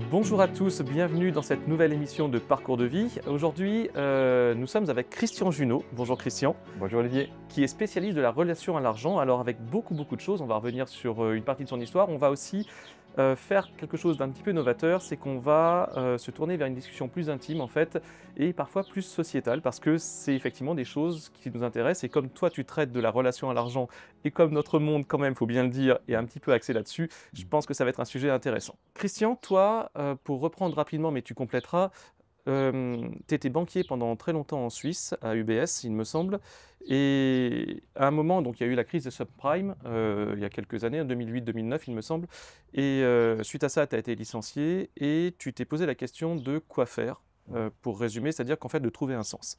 Bonjour à tous, bienvenue dans cette nouvelle émission de Parcours de vie. Aujourd'hui, nous sommes avec Christian Junot. Bonjour Christian, Bonjour Olivier. qui est spécialiste de la relation à l'argent. Alors avec beaucoup de choses, on va revenir sur une partie de son histoire. On va aussi faire quelque chose d'un petit peu novateur, c'est qu'on va se tourner vers une discussion plus intime en fait, et parfois plus sociétale, parce que c'est effectivement des choses qui nous intéressent. Et comme toi tu traites de la relation à l'argent, et comme notre monde quand même, faut bien le dire, est un petit peu axé là-dessus, je pense que ça va être un sujet intéressant. Christian, toi, pour reprendre rapidement, mais tu compléteras, tu étais banquier pendant très longtemps en Suisse, à UBS, il me semble. Et à un moment, donc il y a eu la crise des subprimes, il y a quelques années, en 2008-2009, il me semble. Et suite à ça, tu as été licencié et tu t'es posé la question de quoi faire, pour résumer, c'est-à-dire qu'en fait, de trouver un sens.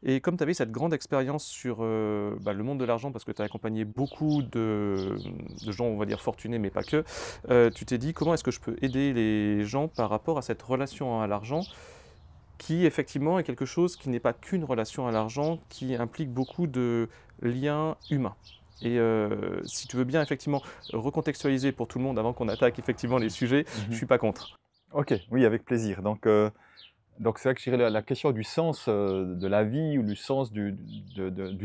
Et comme tu avais cette grande expérience sur le monde de l'argent, parce que tu as accompagné beaucoup de gens, on va dire fortunés, mais pas que, tu t'es dit comment est-ce que je peux aider les gens par rapport à cette relation à l'argent qui effectivement est quelque chose qui n'est pas qu'une relation à l'argent, qui implique beaucoup de liens humains. Et si tu veux bien effectivement recontextualiser pour tout le monde avant qu'on attaque effectivement les sujets, je Mhm. suis pas contre. Ok, oui, avec plaisir. Donc c'est vrai que je dirais la question du sens de la vie ou du sens du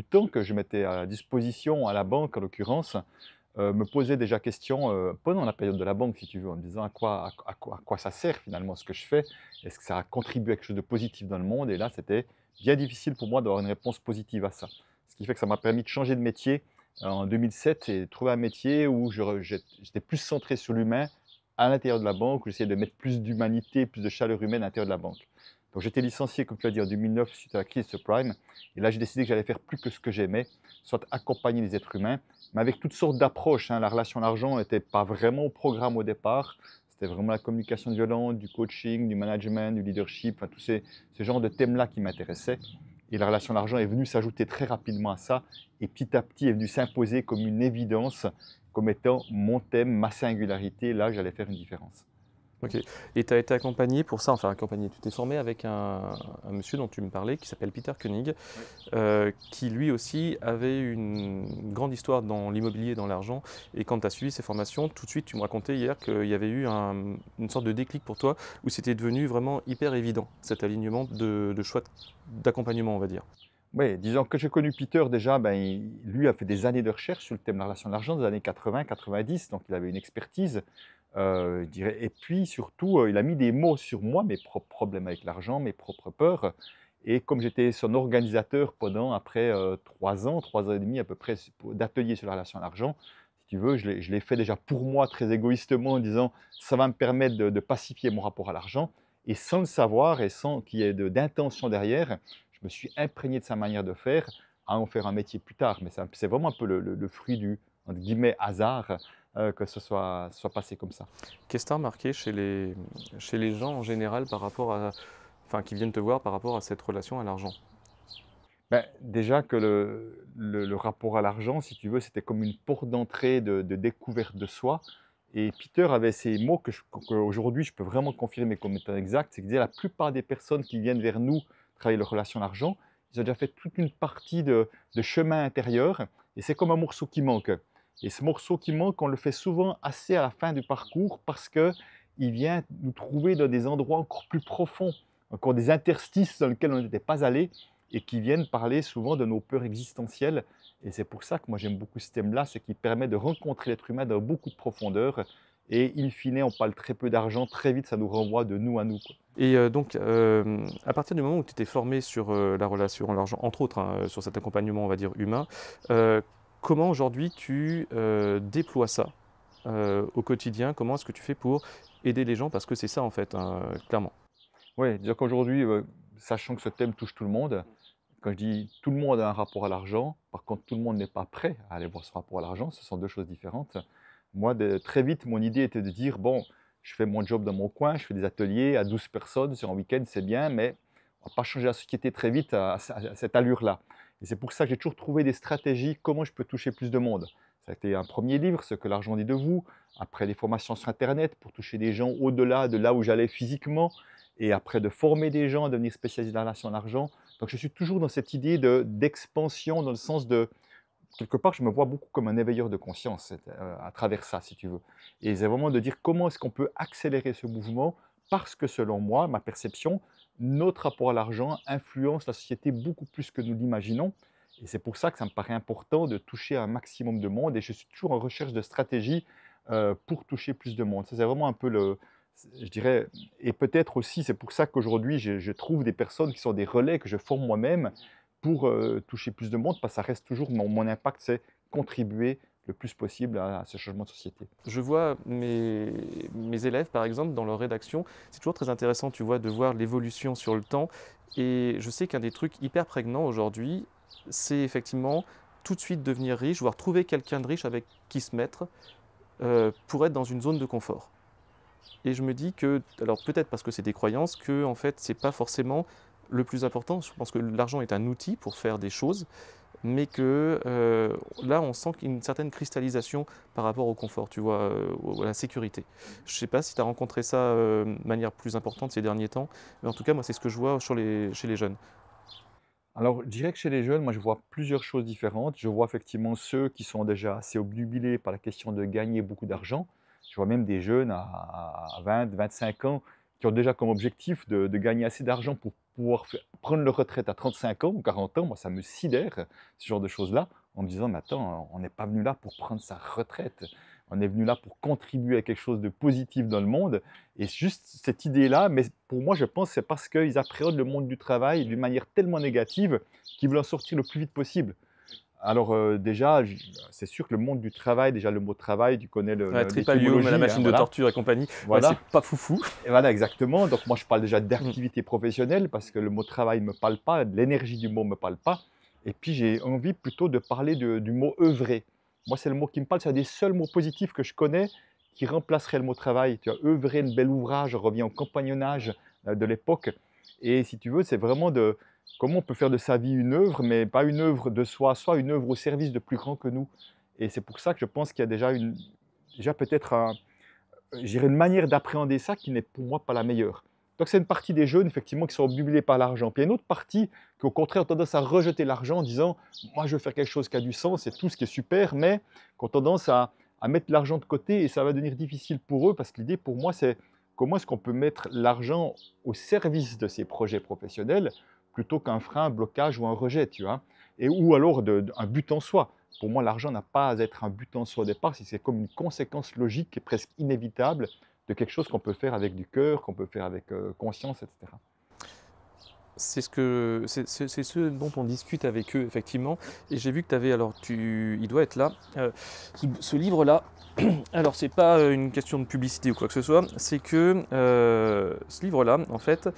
temps que je mettais à disposition à la banque, en l'occurrence, me posait déjà question pendant la période de la banque, si tu veux, en me disant à quoi ça sert finalement ce que je fais. Est-ce que ça a contribué à quelque chose de positif dans le monde? Et là, c'était bien difficile pour moi d'avoir une réponse positive à ça. Ce qui fait que ça m'a permis de changer de métier en 2007 et de trouver un métier où j'étais plus centré sur l'humain à l'intérieur de la banque, où j'essayais de mettre plus d'humanité, plus de chaleur humaine à l'intérieur de la banque. Donc j'étais licencié, comme tu l'as dit, en 2009 suite à la crise subprime. Et là, j'ai décidé que j'allais faire plus que ce que j'aimais, soit accompagner les êtres humains, mais avec toutes sortes d'approches, hein. La relation à l'argent n'était pas vraiment au programme au départ. C'était vraiment la communication violente, du coaching, du management, du leadership, enfin, tous ces genres de thèmes-là qui m'intéressaient. Et la relation à l'argent est venue s'ajouter très rapidement à ça, et petit à petit est venue s'imposer comme une évidence, comme étant mon thème, ma singularité, là j'allais faire une différence. Ok. Et tu as été accompagné pour ça, enfin accompagné, tu t'es formé avec un monsieur dont tu me parlais qui s'appelle Peter Koenig, Oui. qui lui aussi avait une grande histoire dans l'immobilier et dans l'argent. Et quand tu as suivi ces formations, tout de suite tu me racontais hier qu'il y avait eu une sorte de déclic pour toi où c'était devenu vraiment hyper évident cet alignement de choix d'accompagnement, on va dire. Oui, disons que j'ai connu Peter déjà, ben, lui a fait des années de recherche sur le thème de la relation de l'argent, des années 80-90, donc il avait une expertise, je dirais. Et puis surtout, il a mis des mots sur moi, mes propres problèmes avec l'argent, mes propres peurs. Et comme j'étais son organisateur pendant après 3 ans, 3 ans et demi à peu près d'ateliers sur la relation à l'argent, si tu veux, je l'ai fait déjà pour moi très égoïstement en disant ça va me permettre de pacifier mon rapport à l'argent. Et sans le savoir et sans qu'il y ait d'intention derrière, je me suis imprégné de sa manière de faire à en faire un métier plus tard. Mais c'est vraiment un peu le fruit du entre guillemets, hasard que ce soit passé comme ça. Qu'est-ce que tu as remarqué chez les gens en général par rapport à, enfin, qui viennent te voir par rapport à cette relation à l'argent? Ben, déjà que le rapport à l'argent, si tu veux, c'était comme une porte d'entrée de découverte de soi. Et Peter avait ces mots qu'aujourd'hui je peux vraiment confirmer comme étant exact, c'est que la plupart des personnes qui viennent vers nous travailler leur relation à l'argent, ils ont déjà fait toute une partie de chemin intérieur, et c'est comme un morceau qui manque. Et ce morceau qui manque, on le fait souvent assez à la fin du parcours parce que il vient nous trouver dans des endroits encore plus profonds, encore des interstices dans lesquels on n'était pas allé, et qui viennent parler souvent de nos peurs existentielles. Et c'est pour ça que moi j'aime beaucoup ce thème-là, c'est qu'il permet de rencontrer l'être humain dans beaucoup de profondeur. Et in fine, on parle très peu d'argent, très vite ça nous renvoie de nous à nous, quoi. Et donc, à partir du moment où tu t'es formé sur la relation à l'argent, entre autres, hein, sur cet accompagnement, on va dire, humain, euh, comment aujourd'hui tu déploies ça au quotidien? Comment est-ce que tu fais pour aider les gens? Parce que c'est ça, en fait, hein, clairement. Oui, dire qu'aujourd'hui, sachant que ce thème touche tout le monde, quand je dis tout le monde a un rapport à l'argent, par contre tout le monde n'est pas prêt à aller voir ce rapport à l'argent, ce sont deux choses différentes. Moi, très vite, mon idée était de dire, bon, je fais mon job dans mon coin, je fais des ateliers à 12 personnes sur un week-end, c'est bien, mais on ne va pas changer la société très vite à cette allure-là. Et c'est pour ça que j'ai toujours trouvé des stratégies, comment je peux toucher plus de monde. Ça a été un premier livre, Ce que l'argent dit de vous, après des formations sur Internet pour toucher des gens au-delà de là où j'allais physiquement, et après de former des gens à devenir spécialistes dans la relation à l'argent. Donc je suis toujours dans cette idée d'expansion, dans le sens de, quelque part, je me vois beaucoup comme un éveilleur de conscience à travers ça, si tu veux. Et c'est vraiment de dire comment est-ce qu'on peut accélérer ce mouvement parce que selon moi, ma perception, notre rapport à l'argent influence la société beaucoup plus que nous l'imaginons. Et c'est pour ça que ça me paraît important de toucher un maximum de monde et je suis toujours en recherche de stratégies pour toucher plus de monde. Ça, c'est vraiment un peu je dirais, et peut-être aussi, c'est pour ça qu'aujourd'hui, je trouve des personnes qui sont des relais que je forme moi-même pour toucher plus de monde, parce que ça reste toujours mon impact, c'est contribuer le plus possible à ce changement de société. Je vois mes élèves, par exemple, dans leur rédaction, c'est toujours très intéressant, tu vois, de voir l'évolution sur le temps. Et je sais qu'un des trucs hyper prégnants aujourd'hui, c'est effectivement tout de suite devenir riche, voire trouver quelqu'un de riche avec qui se mettre pour être dans une zone de confort. Et je me dis que, alors peut-être parce que c'est des croyances, que en fait, c'est pas forcément le plus important. Je pense que l'argent est un outil pour faire des choses, mais que là, on sent qu'il y a une certaine cristallisation par rapport au confort, tu vois, à la sécurité. Je ne sais pas si tu as rencontré ça de manière plus importante ces derniers temps, mais en tout cas, moi, c'est ce que je vois chez les jeunes. Alors, je dirais que chez les jeunes, moi, je vois plusieurs choses différentes. Je vois effectivement ceux qui sont déjà assez obnubilés par la question de gagner beaucoup d'argent. Je vois même des jeunes à 20, 25 ans qui ont déjà comme objectif de gagner assez d'argent pour pouvoir prendre leur retraite à 35 ans ou 40 ans. Moi, ça me sidère, ce genre de choses-là, en me disant, mais attends, on n'est pas venu là pour prendre sa retraite. On est venu là pour contribuer à quelque chose de positif dans le monde. Et juste cette idée-là, mais pour moi, je pense que c'est parce qu'ils appréhendent le monde du travail d'une manière tellement négative qu'ils veulent en sortir le plus vite possible. Alors déjà, c'est sûr que le monde du travail, déjà le mot travail, tu connais Ouais, Tripalium, la l'étymologie, hein, machine de voilà. torture et compagnie, ouais, c'est Voilà. pas foufou. Et voilà, exactement. Donc moi, je parle déjà Mm. d'activité professionnelle parce que le mot travail ne me parle pas, l'énergie du mot ne me parle pas. Et puis j'ai envie plutôt de parler du mot œuvrer. Moi, c'est le mot qui me parle, c'est un des seuls mots positifs que je connais qui remplacerait le mot travail. Tu as œuvré, un bel ouvrage, je reviens au compagnonnage de l'époque. Et si tu veux, c'est vraiment de comment on peut faire de sa vie une œuvre, mais pas une œuvre de soi à soi, une œuvre au service de plus grand que nous. Et c'est pour ça que je pense qu'il y a déjà peut-être une manière d'appréhender ça qui n'est pour moi pas la meilleure. Donc c'est une partie des jeunes effectivement qui sont obnubilés par l'argent. Puis il y a une autre partie qui au contraire ont tendance à rejeter l'argent en disant moi je veux faire quelque chose qui a du sens, c'est tout ce qui est super, mais qui ont tendance à mettre l'argent de côté et ça va devenir difficile pour eux parce que l'idée pour moi c'est comment est-ce qu'on peut mettre l'argent au service de ces projets professionnels plutôt qu'un frein, un blocage ou un rejet, tu vois. Et, ou alors un but en soi. Pour moi, l'argent n'a pas à être un but en soi au départ, c'est comme une conséquence logique et presque inévitable de quelque chose qu'on peut faire avec du cœur, qu'on peut faire avec conscience, etc. C'est ce dont on discute avec eux, effectivement. Et j'ai vu que tu avais, alors il doit être là, ce livre-là. Alors, c'est pas une question de publicité ou quoi que ce soit, c'est que ce livre-là, en fait,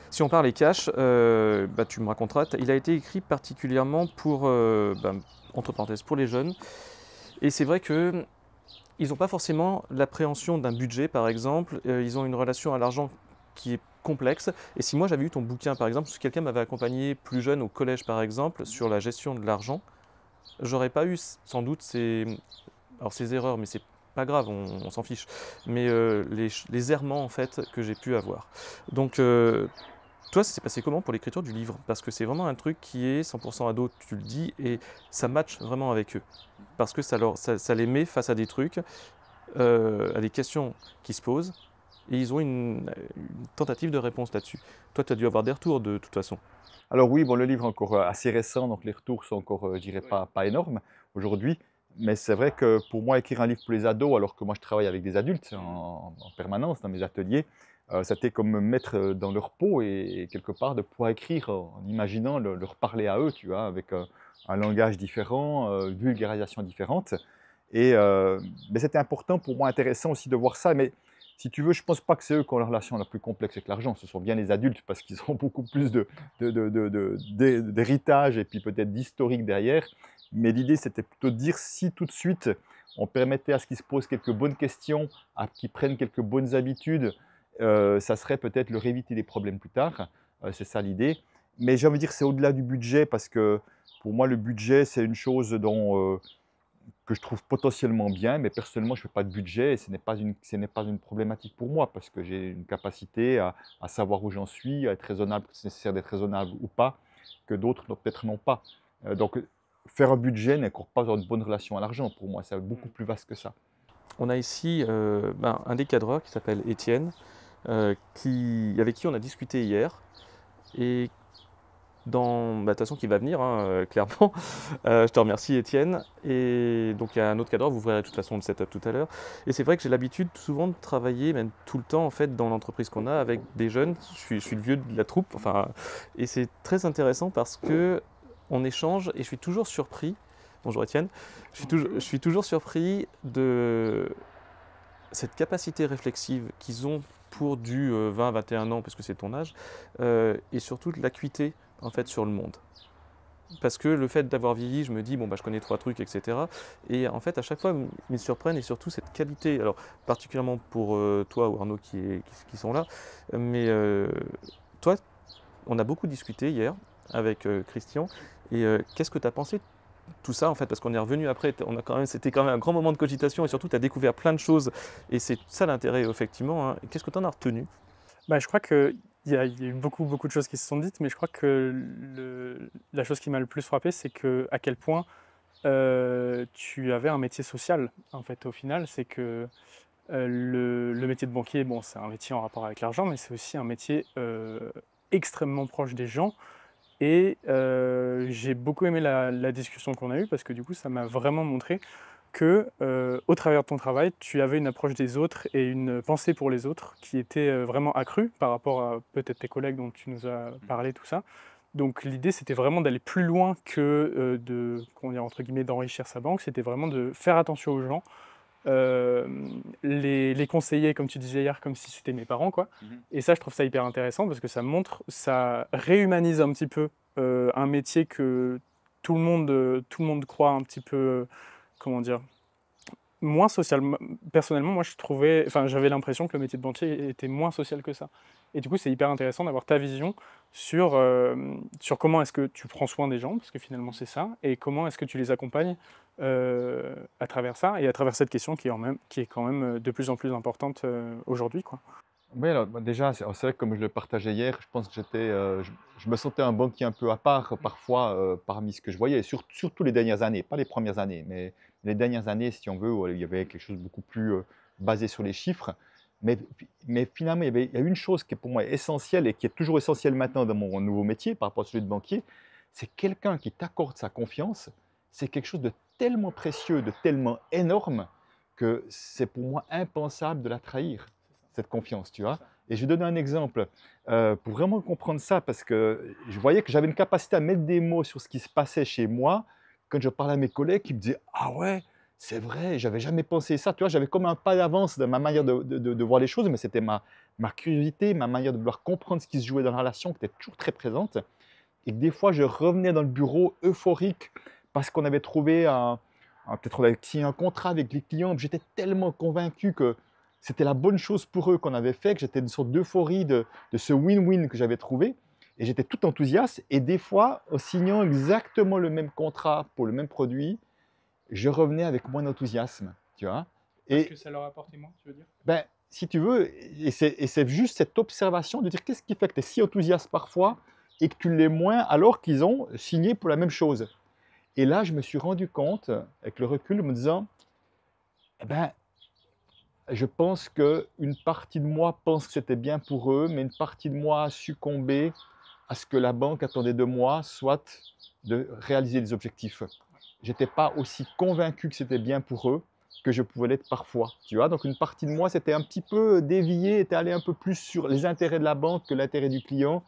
si on parle cash, bah, tu me raconteras, il a été écrit particulièrement pour, bah, entre parenthèses, pour les jeunes. Et c'est vrai que ils n'ont pas forcément l'appréhension d'un budget, par exemple. Ils ont une relation à l'argent qui est complexe. Et si moi j'avais eu ton bouquin, par exemple, si quelqu'un m'avait accompagné plus jeune au collège, par exemple, sur la gestion de l'argent, j'aurais pas eu sans doute ces erreurs, mais c'est pas grave, on s'en fiche. Mais les errements en fait que j'ai pu avoir. Donc toi, ça s'est passé comment pour l'écriture du livre? Parce que c'est vraiment un truc qui est 100% ado, tu le dis, et ça match vraiment avec eux. Parce que ça les met face à des trucs, à des questions qui se posent, et ils ont une tentative de réponse là-dessus. Toi, tu as dû avoir des retours de toute façon. Alors oui, bon, le livre est encore assez récent, donc les retours sont encore, je dirais, pas énormes aujourd'hui. Mais c'est vrai que pour moi, écrire un livre pour les ados, alors que moi je travaille avec des adultes en permanence dans mes ateliers, c'était comme me mettre dans leur peau et quelque part de pouvoir écrire en imaginant leur parler à eux, tu vois, avec un langage différent, une vulgarisation différente. Et mais c'était important pour moi, intéressant aussi de voir ça. Mais si tu veux, je ne pense pas que c'est eux qui ont la relation la plus complexe avec l'argent. Ce sont bien les adultes parce qu'ils ont beaucoup plus d'héritage et puis peut-être d'historique derrière. Mais l'idée, c'était plutôt de dire si tout de suite, on permettait à ce qu'ils se posent quelques bonnes questions, à qu'ils prennent quelques bonnes habitudes, ça serait peut-être leur éviter des problèmes plus tard. C'est ça l'idée. Mais j'ai envie de dire c'est au-delà du budget parce que pour moi, le budget, c'est une chose que je trouve potentiellement bien, mais personnellement, je ne fais pas de budget et ce n'est pas une problématique pour moi parce que j'ai une capacité à savoir où j'en suis, à être raisonnable, c'est nécessaire d'être raisonnable ou pas, que d'autres peut-être n'ont pas. Donc, faire un budget n'accorde pas une bonne relation à l'argent pour moi, c'est beaucoup plus vaste que ça. On a ici un des cadreurs qui s'appelle Étienne, avec qui on a discuté hier et de toute façon qui va venir, hein, clairement. Je te remercie Étienne. Et donc il y a un autre cadre, vous verrez de toute façon le setup tout à l'heure. Et c'est vrai que j'ai l'habitude souvent de travailler, même tout le temps en fait, dans l'entreprise qu'on a avec des jeunes. Je suis le vieux de la troupe, enfin, et c'est très intéressant parce que on échange et je suis toujours surpris. Bonjour Étienne. Je suis toujours surpris de cette capacité réflexive qu'ils ont pour du 20-21 ans, parce que c'est ton âge, et surtout de l'acuité en fait sur le monde. Parce que le fait d'avoir vieilli, je me dis, bon, bah, je connais 3 trucs, etc. Et en fait, à chaque fois, ils me surprennent, et surtout cette qualité, alors particulièrement pour toi ou Arnaud qui sont là, mais toi, on a beaucoup discuté hier avec Christian, et qu'est-ce que tu as pensé de tout ça en fait, parce qu'on est revenu après, c'était quand même un grand moment de cogitation, et surtout tu as découvert plein de choses, et c'est ça l'intérêt effectivement, hein. Qu'est-ce que tu en as retenu? Bah, je crois qu'il y a eu beaucoup de choses qui se sont dites, mais je crois que la chose qui m'a le plus frappé, c'est à quel point tu avais un métier social, en fait, au final. C'est que le métier de banquier, bon, c'est un métier en rapport avec l'argent, mais c'est aussi un métier extrêmement proche des gens. Et j'ai beaucoup aimé la discussion qu'on a eue, parce que du coup, ça m'a vraiment montré que, au travers de ton travail, tu avais une approche des autres et une pensée pour les autres qui était vraiment accrue par rapport à peut-être tes collègues dont tu nous as parlé, tout ça. Donc l'idée, c'était vraiment d'aller plus loin que comment dire, entre guillemets, d'enrichir sa banque. C'était vraiment de faire attention aux gens, les conseiller, comme tu disais hier, comme si c'était mes parents, quoi. Et ça, je trouve ça hyper intéressant, parce que ça réhumanise un petit peu un métier que tout le monde croit un petit peu, comment dire, moins social. Personnellement, moi, j'avais l'impression que le métier de banquier était moins social que ça. Et du coup, c'est hyper intéressant d'avoir ta vision sur comment est-ce que tu prends soin des gens, parce que finalement, c'est ça, et comment est-ce que tu les accompagnes à travers ça, et à travers cette question qui est quand même de plus en plus importante aujourd'hui, quoi. Oui, alors, bah, déjà, c'est vrai que comme je le partageais hier, je pense que je me sentais un banquier un peu à part parfois parmi ce que je voyais, surtout les dernières années, pas les premières années, mais les dernières années, si on veut, où il y avait quelque chose de beaucoup plus basé sur les chiffres. Mais, mais finalement, il y a une chose qui est pour moi essentielle et qui est toujours essentielle maintenant dans mon nouveau métier par rapport à celui de banquier, c'est quelqu'un qui t'accorde sa confiance. C'est quelque chose de tellement précieux, de tellement énorme, que c'est pour moi impensable de la trahir cette confiance, tu vois. Et je vais donner un exemple pour vraiment comprendre ça, parce que je voyais que j'avais une capacité à mettre des mots sur ce qui se passait chez moi quand je parlais à mes collègues qui me disaient «Ah ouais, c'est vrai, j'avais jamais pensé ça». Tu vois, j'avais comme un pas d'avance dans ma manière de voir les choses, mais c'était ma curiosité, ma manière de vouloir comprendre ce qui se jouait dans la relation qui était toujours très présente. Et que des fois, je revenais dans le bureau euphorique parce qu'on avait trouvé peut-être on avait signé un contrat avec les clients. J'étais tellement convaincu que c'était la bonne chose pour eux qu'on avait fait, que j'étais une sorte d'euphorie de ce win-win que j'avais trouvé. Et j'étais tout enthousiaste. Et des fois, en signant exactement le même contrat pour le même produit, je revenais avec moins d'enthousiasme, tu vois. Parce Et que ça leur a apporté moins, tu veux dire? ben, si tu veux, et c'est juste cette observation de dire qu'est-ce qui fait que tu es si enthousiaste parfois et que tu l'es moins alors qu'ils ont signé pour la même chose. Et là, je me suis rendu compte, avec le recul, en me disant, eh ben, je pense qu'une partie de moi pense que c'était bien pour eux, mais une partie de moi a succombé à ce que la banque attendait de moi, soit de réaliser des objectifs. J'étais pas aussi convaincu que c'était bien pour eux que je pouvais l'être parfois. Tu vois, donc une partie de moi s'était un petit peu déviée, était allée un peu plus sur les intérêts de la banque que l'intérêt du client,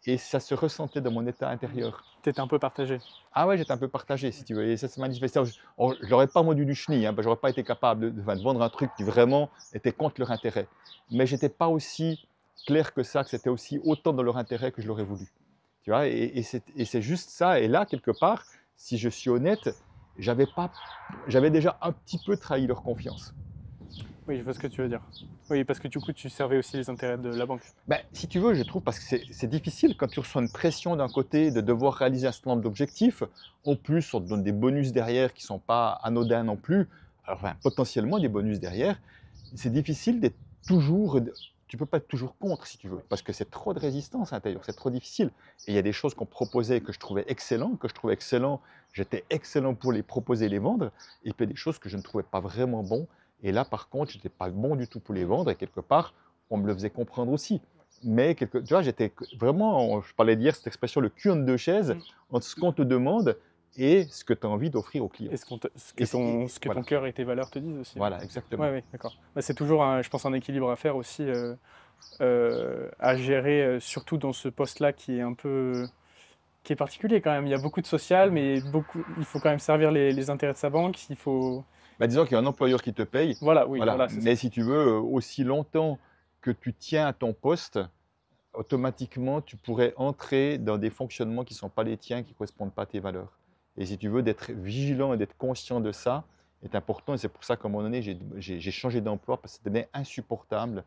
et ça se ressentait dans mon état intérieur. T'étais un peu partagé. Ah ouais, j'étais un peu partagé, si tu veux. Et ça se manifestait. Je n'aurais pas vendu du chenille, hein, parce que j'aurais pas été capable de vendre un truc qui vraiment était contre leur intérêt. Mais j'étais pas aussi clair que ça, que c'était aussi autant dans leur intérêt que je l'aurais voulu. Tu vois, et c'est juste ça. Et là, quelque part, si je suis honnête, j'avais déjà un petit peu trahi leur confiance. Oui, je vois ce que tu veux dire. Oui, parce que du coup, tu servais aussi les intérêts de la banque. Ben, si tu veux, je trouve, parce que c'est difficile quand tu reçois une pression d'un côté de devoir réaliser un certain nombre d'objectifs. En plus, on te donne des bonus derrière qui ne sont pas anodins non plus. Alors, enfin, potentiellement des bonus derrière. C'est difficile d'être toujours. Tu ne peux pas être toujours contre, si tu veux, parce que c'est trop de résistance à l'intérieur, c'est trop difficile. Et il y a des choses qu'on proposait que je trouvais excellent, j'étais excellent pour les proposer et les vendre. Et puis il y a des choses que je ne trouvais pas vraiment bon. Et là, par contre, je n'étais pas bon du tout pour les vendre. Et quelque part, on me le faisait comprendre aussi. Mais tu vois, j'étais vraiment, je parlais d'hier, cette expression, le cul entre deux chaises, entre ce qu'on te demande et ce que tu as envie d'offrir au client. Et ce que Voilà. ton cœur et tes valeurs te disent aussi. Voilà, exactement. Ouais, d'accord. Bah, c'est toujours, je pense, un équilibre à faire aussi, à gérer, surtout dans ce poste-là qui est un peu, qui est particulier quand même. Il y a beaucoup de social, mais il faut quand même servir les intérêts de sa banque. Il faut. Bah, disons qu'il y a un employeur qui te paye, Voilà, oui, voilà. voilà, c'est ça. Mais si tu veux, aussi longtemps que tu tiens à ton poste, automatiquement, tu pourrais entrer dans des fonctionnements qui ne sont pas les tiens, qui ne correspondent pas à tes valeurs. Et si tu veux, d'être vigilant et d'être conscient de ça est important. Et c'est pour ça qu'à un moment donné, j'ai changé d'emploi parce que c'était insupportable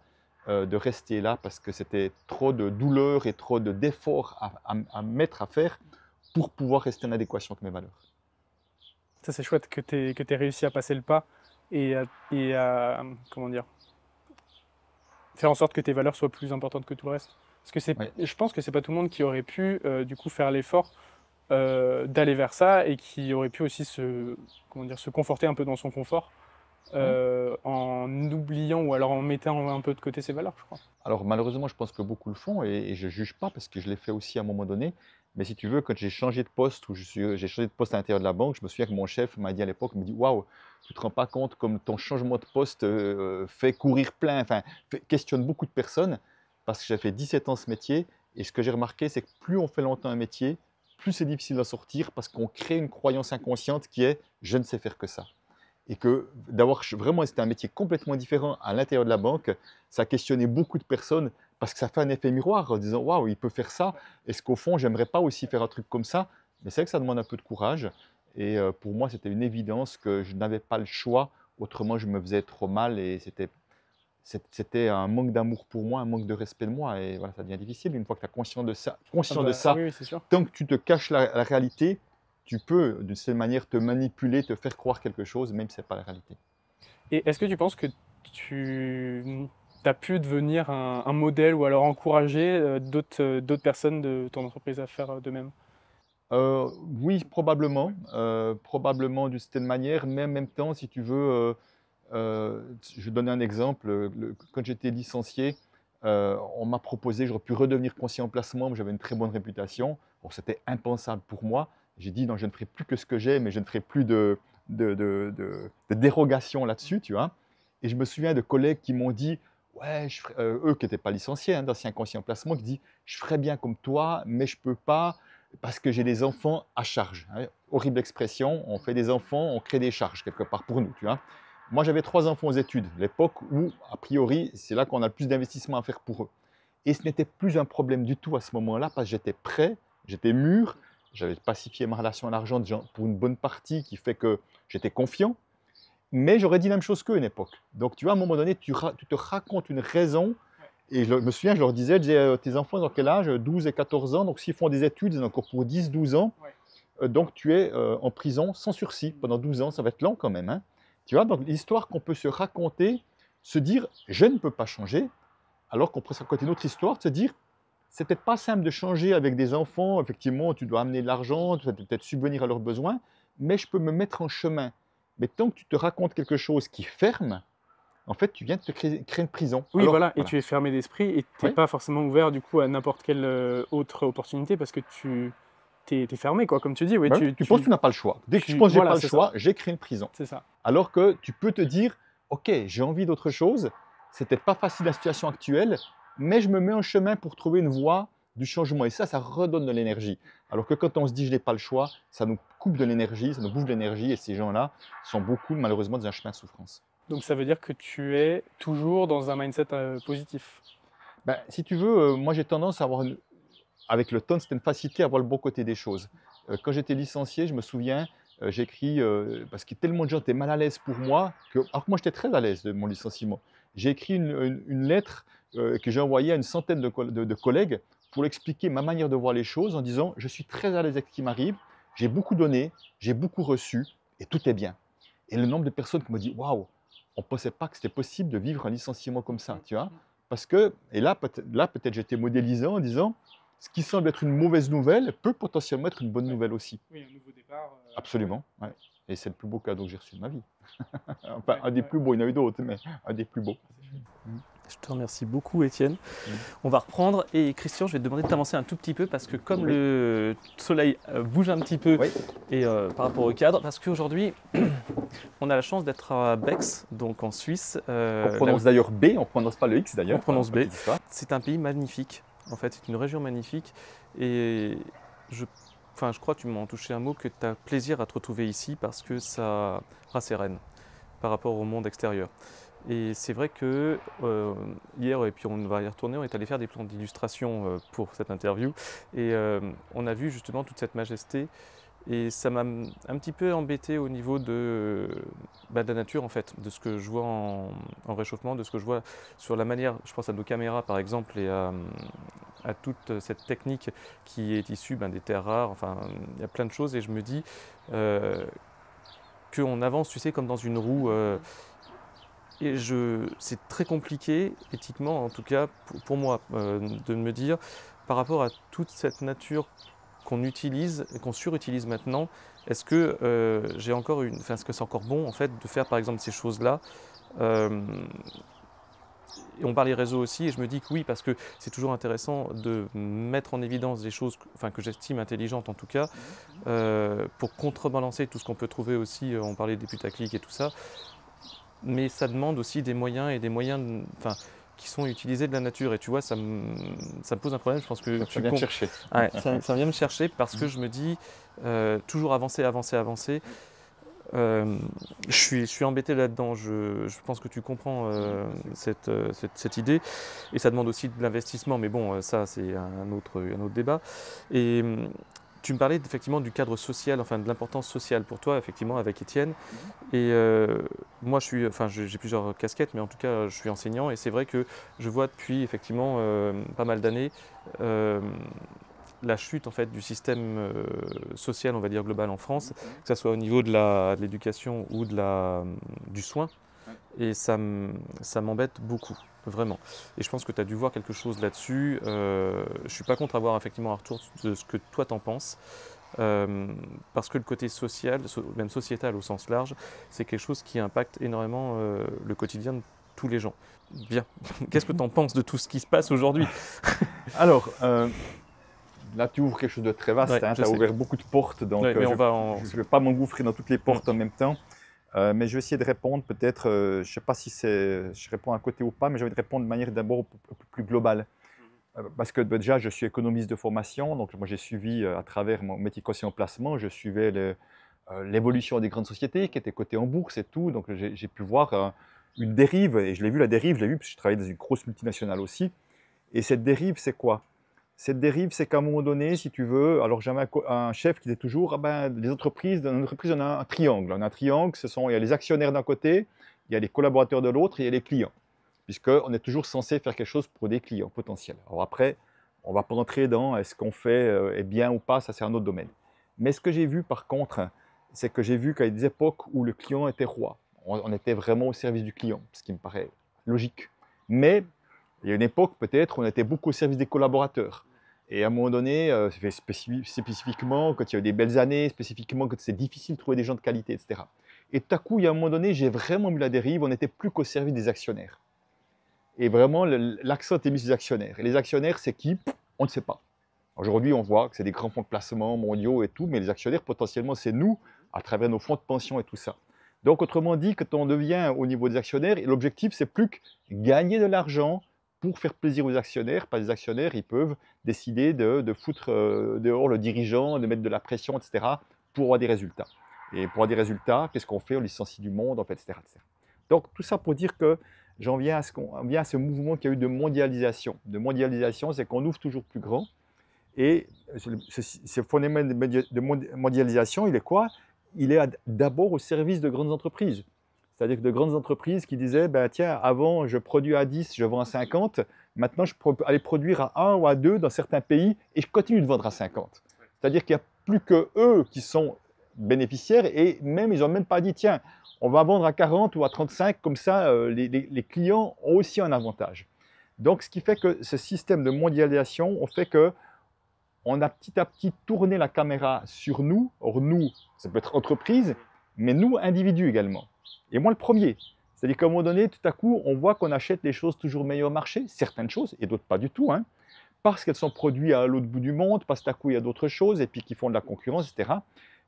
de rester là parce que c'était trop de douleur et trop d'efforts à mettre à faire pour pouvoir rester en adéquation avec mes valeurs. Ça, c'est chouette que tu aies réussi à passer le pas et comment dire, faire en sorte que tes valeurs soient plus importantes que tout le reste. Parce que Ouais. je pense que c'est pas tout le monde qui aurait pu du coup faire l'effort d'aller vers ça et qui aurait pu aussi comment dire, se conforter un peu dans son confort en oubliant ou alors en mettant un peu de côté ses valeurs, je crois. Alors malheureusement, je pense que beaucoup le font et je ne juge pas parce que je l'ai fait aussi à un moment donné. Mais si tu veux, quand j'ai changé de poste, j'ai changé de poste à l'intérieur de la banque, je me souviens que mon chef m'a dit à l'époque, il me dit, waouh, tu ne te rends pas compte comme ton changement de poste fait courir plein, enfin, questionne beaucoup de personnes parce que j'ai fait 17 ans ce métier et ce que j'ai remarqué, c'est que plus on fait longtemps un métier, plus c'est difficile d'en sortir parce qu'on crée une croyance inconsciente qui est, je ne sais faire que ça. Et que d'avoir vraiment, c'était un métier complètement différent à l'intérieur de la banque, ça a questionné beaucoup de personnes parce que ça fait un effet miroir en disant waouh, il peut faire ça. Est-ce qu'au fond, j'aimerais pas aussi faire un truc comme ça? Mais c'est vrai que ça demande un peu de courage. Et pour moi, c'était une évidence que je n'avais pas le choix. Autrement, je me faisais trop mal et c'était un manque d'amour pour moi, un manque de respect de moi. Et voilà, ça devient difficile une fois que tu as conscience de ça. Oui, oui, c'est sûr. Tant que tu te caches la réalité, tu peux, d'une certaine manière, te manipuler, te faire croire quelque chose, même si ce n'est pas la réalité. Et est-ce que tu penses que tu as pu devenir un modèle ou alors encourager d'autres personnes de ton entreprise à faire de même? Oui, probablement d'une certaine manière, mais en même temps, si tu veux, je vais donner un exemple. Quand j'étais licencié, on m'a proposé, j'aurais pu redevenir conseiller en placement, mais j'avais une très bonne réputation. Bon, c'était impensable pour moi. J'ai dit non, je ne ferai plus que ce que j'ai, mais je ne ferai plus de dérogation là-dessus, tu vois. Et je me souviens de collègues qui m'ont dit, ouais, eux qui n'étaient pas licenciés, hein, d'anciens conseillers en placement, qui disent, je ferais bien comme toi, mais je ne peux pas parce que j'ai des enfants à charge. Hein. Horrible expression, on fait des enfants, on crée des charges quelque part pour nous, tu vois. Moi, j'avais 3 enfants aux études, l'époque où, a priori, c'est là qu'on a le plus d'investissement à faire pour eux. Et ce n'était plus un problème du tout à ce moment-là, parce que j'étais prêt, j'étais mûr, j'avais pacifié ma relation à l'argent pour une bonne partie qui fait que j'étais confiant, mais j'aurais dit la même chose qu'eux à une époque. Donc, tu vois, à un moment donné, tu te racontes une raison, et je me souviens, je leur disais, tes enfants, ils ont quel âge? 12 et 14 ans, donc s'ils font des études, ils ont encore pour 10, 12 ans, donc tu es en prison sans sursis pendant 12 ans, ça va être long quand même, hein. Tu vois, donc l'histoire qu'on peut se raconter, se dire je ne peux pas changer, alors qu'on pourrait se raconter une autre histoire, de se dire c'est peut-être pas simple de changer avec des enfants, effectivement, tu dois amener de l'argent, tu dois peut-être subvenir à leurs besoins, mais je peux me mettre en chemin. Mais tant que tu te racontes quelque chose qui ferme, en fait, tu viens de te créer une prison. Oui, Alors, voilà, et tu es fermé d'esprit et tu n'es Oui. pas forcément ouvert du coup à n'importe quelle autre opportunité parce que tu es fermé, quoi, comme tu dis. Oui, Bah oui, tu penses que tu n'as pas le choix. Dès que tu penses que je n'ai voilà, pas le c'est choix, ça. j'ai créé une prison. C'est ça. Alors que tu peux te dire, ok, j'ai envie d'autre chose, c'est peut-être pas facile la situation actuelle, mais je me mets en chemin pour trouver une voie du changement. Et ça redonne de l'énergie. Alors que quand on se dit je n'ai pas le choix, ça nous coupe de l'énergie, ça nous bouffe de l'énergie, et ces gens-là sont beaucoup malheureusement dans un chemin de souffrance. Donc ça veut dire que tu es toujours dans un mindset positif. Ben, si tu veux, moi j'ai tendance à avoir, avec le temps, c'était une facilité à voir le bon côté des choses. Quand j'étais licencié, je me souviens, j'ai écrit, parce que tellement de gens étaient mal à l'aise pour moi, alors que moi j'étais très à l'aise de mon licenciement. J'ai écrit une lettre que j'ai envoyée à une centaine de collègues pour expliquer ma manière de voir les choses en disant je suis très à l'aise avec ce qui m'arrive, j'ai beaucoup donné, j'ai beaucoup reçu et tout est bien. Et le nombre de personnes qui m'ont dit waouh, on ne pensait pas que c'était possible de vivre un licenciement comme ça, tu vois. Parce que, et là peut-être j'étais modélisant en disant ce qui semble être une mauvaise nouvelle peut potentiellement être une bonne nouvelle aussi. Oui, un nouveau départ. Absolument, ouais. Et c'est le plus beau cadeau que j'ai reçu de ma vie. Enfin, un des plus beaux, il y en a eu d'autres, mais un des plus beaux. Je te remercie beaucoup, Étienne. On va reprendre. Et Christian, je vais te demander de t'avancer un tout petit peu parce que comme le soleil bouge un petit peu et par rapport au cadre, parce qu'aujourd'hui, on a la chance d'être à Bex, donc en Suisse. On prononce d'ailleurs B, on ne prononce pas le X d'ailleurs. On prononce B. C'est un pays magnifique. En fait, c'est une région magnifique. Et je crois que tu m'as touché un mot, que tu as plaisir à te retrouver ici parce que ça rasséréne par rapport au monde extérieur. Et c'est vrai que hier, et puis on va y retourner, on est allé faire des plans d'illustration pour cette interview et on a vu justement toute cette majesté et ça m'a un petit peu embêté au niveau de la nature en fait, de ce que je vois en réchauffement, de ce que je vois sur la manière, je pense à nos caméras par exemple et à toute cette technique qui est issue des terres rares, enfin il y a plein de choses et je me dis qu'on avance, tu sais, comme dans une roue. Et c'est très compliqué, éthiquement en tout cas, pour moi, de me dire, par rapport à toute cette nature qu'on utilise et qu'on surutilise maintenant, est-ce que est-ce que c'est encore bon en fait de faire par exemple ces choses-là et on parle des réseaux aussi, et je me dis que oui, parce que c'est toujours intéressant de mettre en évidence des choses que j'estime intelligentes en tout cas, pour contrebalancer tout ce qu'on peut trouver aussi, on parlait des putaclics et tout ça. Mais ça demande aussi des moyens et des moyens qui sont utilisés de la nature. Et tu vois, ça me pose un problème. Je pense que ça vient te chercher. Ouais, ça vient me chercher parce que je me dis toujours avancer, avancer, avancer. Je suis embêté là-dedans. Je pense que tu comprends cette idée. Et ça demande aussi de l'investissement. Mais bon, ça, c'est un autre débat. Et tu me parlais effectivement du cadre social, enfin de l'importance sociale pour toi, effectivement, avec Étienne. Et moi, j'ai plusieurs casquettes, mais en tout cas, je suis enseignant. Et c'est vrai que je vois depuis effectivement pas mal d'années la chute en fait du système social, on va dire global en France, que ce soit au niveau de l'éducation ou du soin. Et ça m'embête beaucoup, vraiment. Et je pense que tu as dû voir quelque chose là-dessus. Je ne suis pas contre avoir effectivement un retour de ce que toi t'en penses. Parce que le côté social, même sociétal au sens large, c'est quelque chose qui impacte énormément le quotidien de tous les gens. Bien. Qu'est-ce que tu en penses de tout ce qui se passe aujourd'hui? Alors, là tu ouvres quelque chose de très vaste, Ouais, tu as ouvert beaucoup de portes, donc je ne vais pas m'engouffrer dans toutes les portes en même temps. Mais je vais essayer de répondre peut-être, je ne sais pas si je réponds à côté ou pas, mais je vais te répondre de manière d'abord un peu plus globale. Parce que déjà, je suis économiste de formation, donc moi j'ai suivi à travers mon métier conseiller en placement, je suivais l'évolution des grandes sociétés qui étaient cotées en bourse et tout, donc j'ai pu voir une dérive, et je l'ai vu la dérive, je l'ai vu parce que je travaillais dans une grosse multinationale aussi. Et cette dérive, c'est quoi? Cette dérive, c'est qu'à un moment donné, si tu veux, alors j'avais un chef qui disait toujours, dans une entreprise, on a un triangle. On a un triangle, il y a les actionnaires d'un côté, il y a les collaborateurs de l'autre et il y a les clients. Puisqu'on est toujours censé faire quelque chose pour des clients potentiels. Alors après, on ne va pas rentrer dans est-ce qu'on fait est bien ou pas, ça c'est un autre domaine. Mais ce que j'ai vu par contre, c'est que j'ai vu qu'il y a des époques où le client était roi. On était vraiment au service du client, ce qui me paraît logique. Mais il y a une époque peut-être où on était beaucoup au service des collaborateurs. Et à un moment donné, spécifiquement, quand il y a eu des belles années, spécifiquement quand c'est difficile de trouver des gens de qualité, etc. Et tout à coup, il y a un moment donné, j'ai vraiment vu la dérive, on n'était plus qu'au service des actionnaires. Et vraiment, l'accent était mis sur les actionnaires. Et les actionnaires, c'est qui? On ne sait pas. Aujourd'hui, on voit que c'est des grands fonds de placement mondiaux et tout, mais les actionnaires, potentiellement, c'est nous, à travers nos fonds de pension et tout ça. Donc, autrement dit, quand on devient au niveau des actionnaires, l'objectif, c'est plus que gagner de l'argent pour faire plaisir aux actionnaires. Parce que les actionnaires, ils peuvent décider de foutre dehors le dirigeant, de mettre de la pression, etc., pour avoir des résultats. Et pour avoir des résultats, qu'est-ce qu'on fait? On licencie du monde, en fait, etc., etc. Donc, tout ça pour dire que j'en viens à ce mouvement qu'il y a eu de mondialisation. De mondialisation, c'est qu'on ouvre toujours plus grand. Et ce phénomène de mondialisation, il est quoi? Il est d'abord au service de grandes entreprises. C'est-à-dire que de grandes entreprises qui disaient, tiens, avant, je produis à 10, je vends à 50. Maintenant, je peux aller produire à 1 ou à 2 dans certains pays et je continue de vendre à 50. C'est-à-dire qu'il n'y a plus que eux qui sont bénéficiaires et même, ils n'ont même pas dit, tiens, on va vendre à 40 ou à 35, comme ça, les clients ont aussi un avantage. Donc, ce qui fait que ce système de mondialisation, on fait qu'on a petit à petit tourné la caméra sur nous. Or, nous, ça peut être entreprise, mais nous, individus également. Et moi, le premier. C'est-à-dire qu'à un moment donné, tout à coup, on voit qu'on achète les choses toujours meilleur marché, certaines choses, et d'autres pas du tout, hein, parce qu'elles sont produites à l'autre bout du monde, parce que tout à coup, il y a d'autres choses, et puis qui font de la concurrence, etc.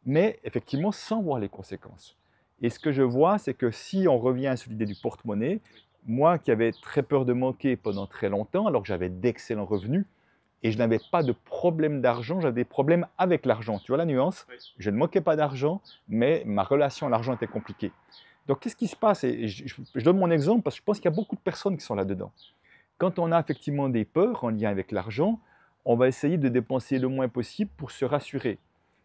Mais effectivement, sans voir les conséquences. Et ce que je vois, c'est que si on revient sur l'idée du porte-monnaie, moi qui avais très peur de manquer pendant très longtemps, alors que j'avais d'excellents revenus, et je n'avais pas de problème d'argent, j'avais des problèmes avec l'argent. Tu vois la nuance? Oui. Je ne manquais pas d'argent, mais ma relation à l'argent était compliquée. Donc, qu'est-ce qui se passe? Et je donne mon exemple parce que je pense qu'il y a beaucoup de personnes qui sont là-dedans. Quand on a effectivement des peurs en lien avec l'argent, on va essayer de dépenser le moins possible pour se rassurer.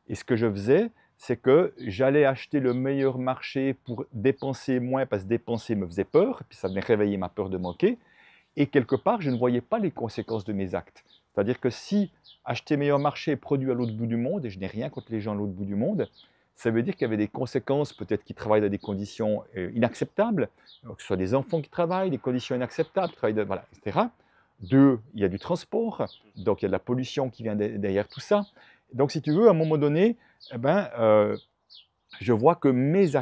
Et ce que je faisais, c'est que j'allais acheter le meilleur marché pour dépenser moins parce que dépenser me faisait peur, puis ça venait réveiller ma peur de manquer. Et quelque part, je ne voyais pas les conséquences de mes actes. C'est-à-dire que si acheter meilleur marché est produit à l'autre bout du monde, et je n'ai rien contre les gens à l'autre bout du monde, ça veut dire qu'il y avait des conséquences, peut-être qu'ils travaillent dans des conditions inacceptables, que ce soit des enfants qui travaillent, des conditions inacceptables, voilà, etc. Deux, il y a du transport, donc il y a de la pollution qui vient derrière tout ça. Donc si tu veux, à un moment donné, eh ben, je vois que mes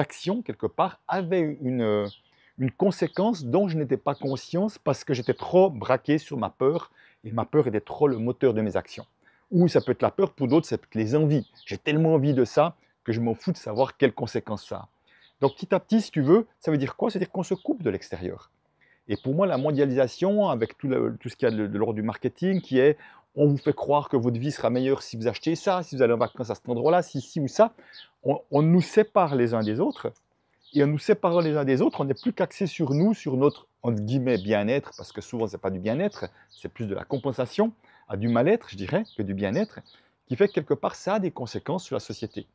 actions, quelque part, avaient une conséquence dont je n'étais pas conscient parce que j'étais trop braqué sur ma peur, et ma peur était trop le moteur de mes actions. Ou ça peut être la peur, pour d'autres, ça peut être les envies. J'ai tellement envie de ça que je m'en fous de savoir quelles conséquences ça a. Donc petit à petit, si tu veux, ça veut dire quoi? Ça veut dire qu'on se coupe de l'extérieur. Et pour moi, la mondialisation, avec tout ce qu'il y a de l'ordre du marketing, qui est on vous fait croire que votre vie sera meilleure si vous achetez ça, si vous allez en vacances à cet endroit-là, si ci ou ça, on nous sépare les uns des autres. Et en nous séparant les uns des autres, on n'est plus qu'axé sur nous, sur notre, entre guillemets, bien-être, parce que souvent, ce n'est pas du bien-être, c'est plus de la compensation à du mal-être, je dirais, que du bien-être, qui fait que quelque part, ça a des conséquences sur la société.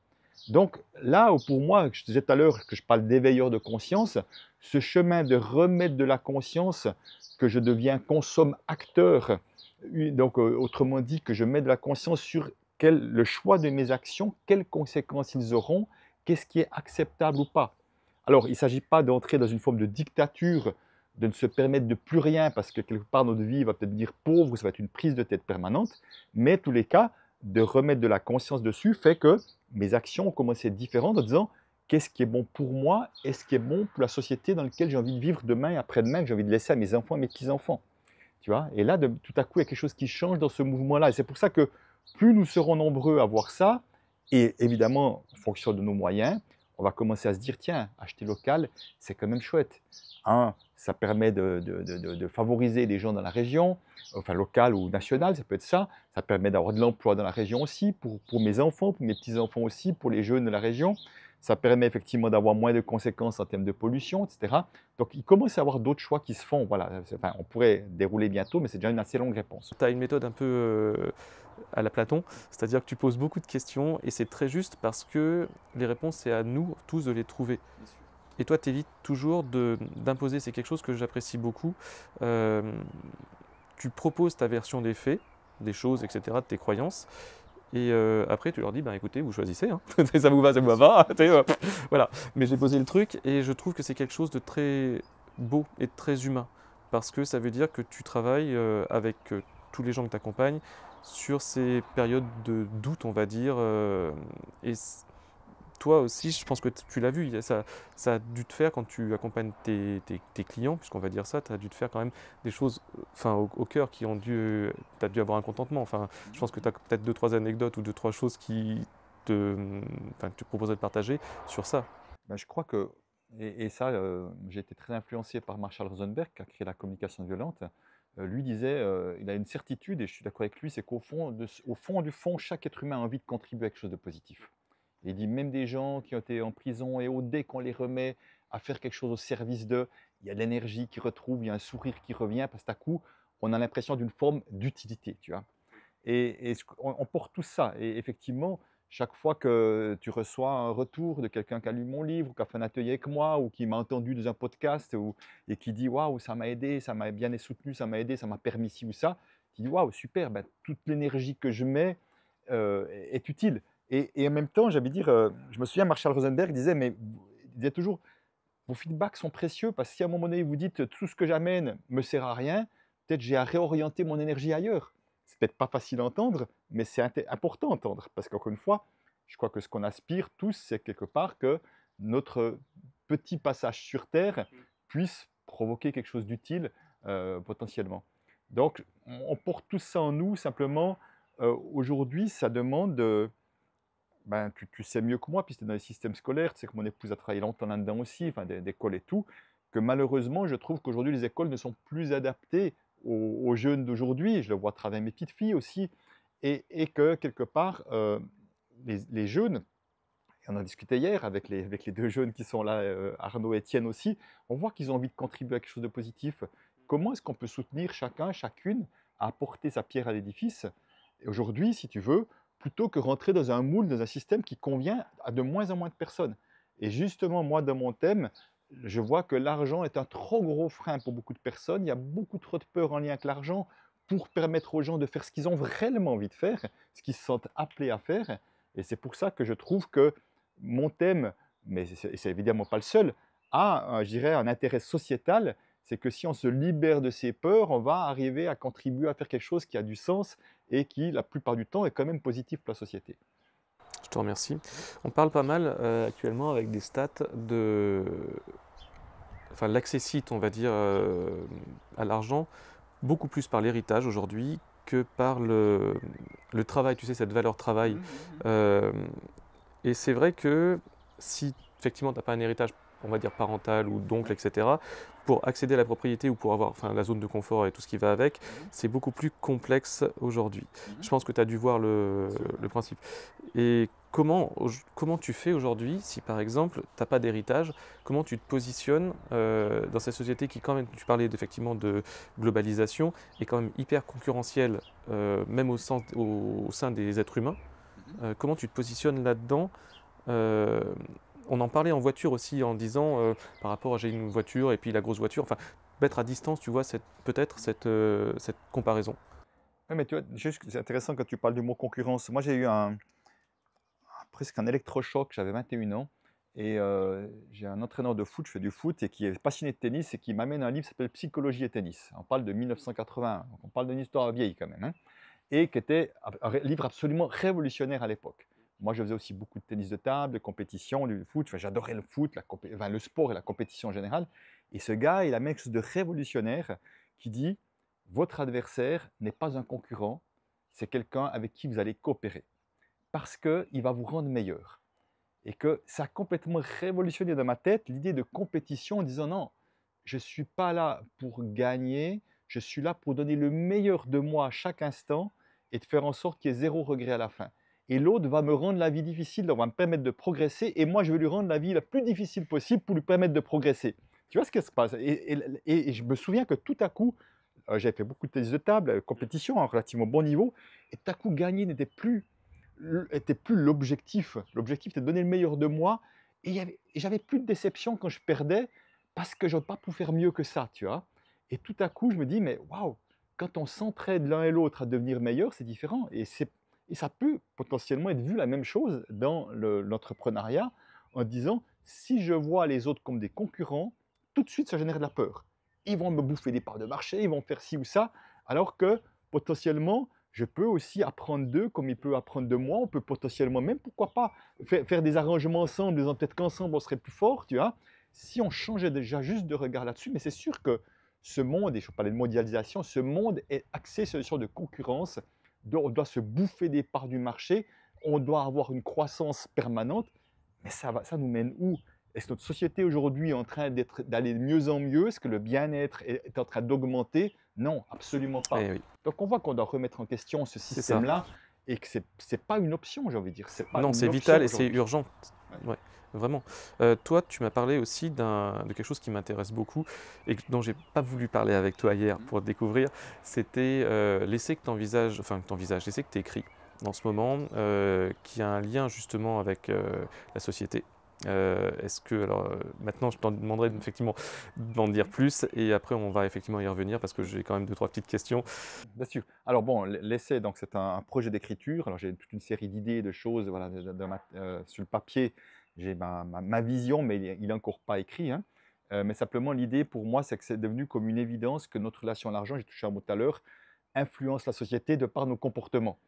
Donc là où pour moi, je disais tout à l'heure que je parle d'éveilleur de conscience, ce chemin de remettre de la conscience, que je deviens consomme-acteur, donc autrement dit que je mets de la conscience sur le choix de mes actions, quelles conséquences ils auront, qu'est-ce qui est acceptable ou pas. Alors il ne s'agit pas d'entrer dans une forme de dictature, de ne se permettre de plus rien parce que quelque part notre vie va peut-être devenir pauvre ou ça va être une prise de tête permanente, mais en tous les cas, de remettre de la conscience dessus fait que mes actions ont commencé à être différentes en disant qu'est-ce qui est bon pour moi et ce qui est bon pour la société dans laquelle j'ai envie de vivre demain et après-demain, que j'ai envie de laisser à mes enfants et mes petits-enfants. Tu vois? Et là, tout à coup, il y a quelque chose qui change dans ce mouvement-là. Et c'est pour ça que plus nous serons nombreux à voir ça, et évidemment, en fonction de nos moyens, on va commencer à se dire, tiens, acheter local, c'est quand même chouette. Ça permet de favoriser les gens dans la région, enfin local ou national, ça peut être ça. Ça permet d'avoir de l'emploi dans la région aussi, pour mes enfants, pour mes petits-enfants aussi, pour les jeunes de la région. Ça permet effectivement d'avoir moins de conséquences en termes de pollution, etc. Donc, il commence à y avoir d'autres choix qui se font. Voilà. Enfin, on pourrait dérouler bientôt, mais c'est déjà une assez longue réponse. Tu as une méthode un peu à la Platon, c'est-à-dire que tu poses beaucoup de questions et c'est très juste parce que les réponses, c'est à nous tous de les trouver. Et toi, tu évites toujours d'imposer, c'est quelque chose que j'apprécie beaucoup. Tu proposes ta version des faits, des choses, etc., de tes croyances. Et après, tu leur dis, ben écoutez, vous choisissez, hein. Ça vous va, ça vous va pas. Voilà. Mais j'ai posé le truc et je trouve que c'est quelque chose de très beau et de très humain. Parce que ça veut dire que tu travailles avec tous les gens que tu accompagnes sur ces périodes de doute, on va dire. Et toi aussi, je pense que tu l'as vu, ça a dû te faire quand tu accompagnes tes clients, puisqu'on va dire ça, tu as dû te faire quand même des choses au cœur qui ont dû, tu as dû avoir un contentement. Enfin, je pense que tu as peut-être 2-3 anecdotes ou 2-3 choses que tu proposerais de partager sur ça. Ben, je crois que, et ça, j'ai été très influencé par Marshall Rosenberg, qui a créé la communication violente. Lui disait, il a une certitude, et je suis d'accord avec lui, c'est qu'au fond, au fond du fond, chaque être humain a envie de contribuer à quelque chose de positif. Et il dit même des gens qui ont été en prison et dès qu'on les remet à faire quelque chose au service d'eux, il y a de l'énergie qui retrouve, il y a un sourire qui revient, parce qu'à coup, on a l'impression d'une forme d'utilité, tu vois. Et on porte tout ça. Et effectivement, chaque fois que tu reçois un retour de quelqu'un qui a lu mon livre, ou qui a fait un atelier avec moi, ou qui m'a entendu dans un podcast, et qui dit waouh, ça m'a aidé, ça m'a bien soutenu, ça m'a aidé, ça m'a permis ci ou ça, tu dis waouh, super, ben, toute l'énergie que je mets est utile. Et en même temps, j'avais dire, je me souviens, Marshall Rosenberg disait, mais il disait toujours, vos feedbacks sont précieux parce que si à un moment donné vous dites tout ce que j'amène me sert à rien, peut-être j'ai à réorienter mon énergie ailleurs. C'est peut-être pas facile à entendre, mais c'est important à entendre parce qu'encore une fois, je crois que ce qu'on aspire tous, c'est quelque part que notre petit passage sur Terre puisse provoquer quelque chose d'utile potentiellement. Donc, on porte tout ça en nous, simplement, aujourd'hui, ça demande, ben, tu sais mieux que moi, puisque tu es dans les systèmes scolaires, tu sais que mon épouse a travaillé longtemps là-dedans aussi, enfin, d'école et tout, que malheureusement, je trouve qu'aujourd'hui, les écoles ne sont plus adaptées aux jeunes d'aujourd'hui. Je le vois à travers mes petites filles aussi, et que quelque part, les jeunes, et on en discutait hier avec les deux jeunes qui sont là, Arnaud et Étienne aussi, on voit qu'ils ont envie de contribuer à quelque chose de positif. Comment est-ce qu'on peut soutenir chacun, chacune, à apporter sa pierre à l'édifice? Et aujourd'hui, si tu veux, plutôt que rentrer dans un moule, dans un système qui convient à de moins en moins de personnes. Et justement, moi, dans mon thème, je vois que l'argent est un trop gros frein pour beaucoup de personnes. Il y a beaucoup trop de peur en lien avec l'argent pour permettre aux gens de faire ce qu'ils ont vraiment envie de faire, ce qu'ils se sentent appelés à faire. Et c'est pour ça que je trouve que mon thème, mais c'est évidemment pas le seul, a, je dirais, un intérêt sociétal. C'est que si on se libère de ces peurs, on va arriver à contribuer à faire quelque chose qui a du sens et qui, la plupart du temps, est quand même positif pour la société. Je te remercie. On parle pas mal actuellement avec des stats de enfin, l'accessite, on va dire, à l'argent, beaucoup plus par l'héritage aujourd'hui que par le travail, tu sais, cette valeur travail. Euh, et c'est vrai que si effectivement tu n'as pas un héritage, on va dire parental ou d'oncle, etc., pour accéder à la propriété ou pour avoir enfin, la zone de confort et tout ce qui va avec, c'est beaucoup plus complexe aujourd'hui. Je pense que tu as dû voir le principe. Et comment tu fais aujourd'hui si par exemple tu n'as pas d'héritage, comment tu te positionnes dans cette société qui quand même, tu parlais effectivement de globalisation, est quand même hyper concurrentielle, même au sein des êtres humains. Comment tu te positionnes là-dedans? On en parlait en voiture aussi en disant par rapport à j'ai une voiture et puis la grosse voiture, enfin mettre à distance, tu vois, peut-être cette comparaison. Ouais, mais tu vois, c'est intéressant quand tu parles du mot concurrence. Moi, j'ai eu presque un électrochoc, j'avais 21 ans, et j'ai un entraîneur de foot, je fais du foot, et qui est passionné de tennis, et qui m'amène un livre qui s'appelle Psychologie et tennis. On parle de 1981, donc on parle d'une histoire vieille quand même, hein, et qui était un livre absolument révolutionnaire à l'époque. Moi, je faisais aussi beaucoup de tennis de table, de compétition, du foot. Enfin, j'adorais le foot, enfin, le sport et la compétition en général. Et ce gars, il a mis quelque chose de révolutionnaire qui dit votre adversaire n'est pas un concurrent, c'est quelqu'un avec qui vous allez coopérer. Parce qu'il va vous rendre meilleur. Et que ça a complètement révolutionné dans ma tête l'idée de compétition en disant non, je ne suis pas là pour gagner, je suis là pour donner le meilleur de moi à chaque instant et de faire en sorte qu'il y ait zéro regret à la fin. Et l'autre va me rendre la vie difficile, donc va me permettre de progresser, et moi je vais lui rendre la vie la plus difficile possible pour lui permettre de progresser. Tu vois ce qui se passe? Et je me souviens que tout à coup, j'avais fait beaucoup de tennis de table, compétition à relativement bon niveau, et tout à coup gagner n'était plus l'objectif. L'objectif était de donner le meilleur de moi, et j'avais plus de déception quand je perdais, parce que je n'aurais pas pu faire mieux que ça, tu vois. Et tout à coup, je me dis, mais waouh, quand on s'entraide l'un et l'autre à devenir meilleur, c'est différent. Et ça peut potentiellement être vu la même chose dans l'entrepreneuriat, en disant, si je vois les autres comme des concurrents, tout de suite, ça génère de la peur. Ils vont me bouffer des parts de marché, ils vont faire ci ou ça, alors que potentiellement, je peux aussi apprendre d'eux comme ils peuvent apprendre de moi. On peut potentiellement même, pourquoi pas, faire des arrangements ensemble, disant peut-être qu'ensemble on serait plus fort, tu vois. Si on changeait déjà juste de regard là-dessus, mais c'est sûr que ce monde, et je parlais de mondialisation, ce monde est axé sur une sorte de concurrence. On doit se bouffer des parts du marché, on doit avoir une croissance permanente, mais ça nous mène où? Est-ce que notre société aujourd'hui est en train d'aller de mieux en mieux? Est-ce que le bien-être est en train d'augmenter? Non, absolument pas. Eh oui. Donc on voit qu'on doit remettre en question ce système-là et que ce n'est pas une option, j'ai envie de dire. Non, c'est vital et c'est urgent. Ouais, vraiment. Toi, tu m'as parlé aussi de quelque chose qui m'intéresse beaucoup et dont j'ai pas voulu parler avec toi hier pour découvrir. C'était l'essai que tu envisages, l'essai que tu écris en ce moment, qui a un lien justement avec la société. Est-ce que, alors maintenant je t'en demanderai effectivement d'en dire plus et après on va effectivement y revenir parce que j'ai quand même 2-3 petites questions. Bien sûr. Alors bon, l'essai, donc c'est un projet d'écriture. Alors j'ai toute une série d'idées, de choses, voilà, sur le papier. J'ai ma vision, mais il n'est encore pas écrit, hein. Mais simplement l'idée pour moi, c'est que c'est devenu comme une évidence que notre relation à l'argent, j'ai touché un mot tout à l'heure, influence la société de par nos comportements.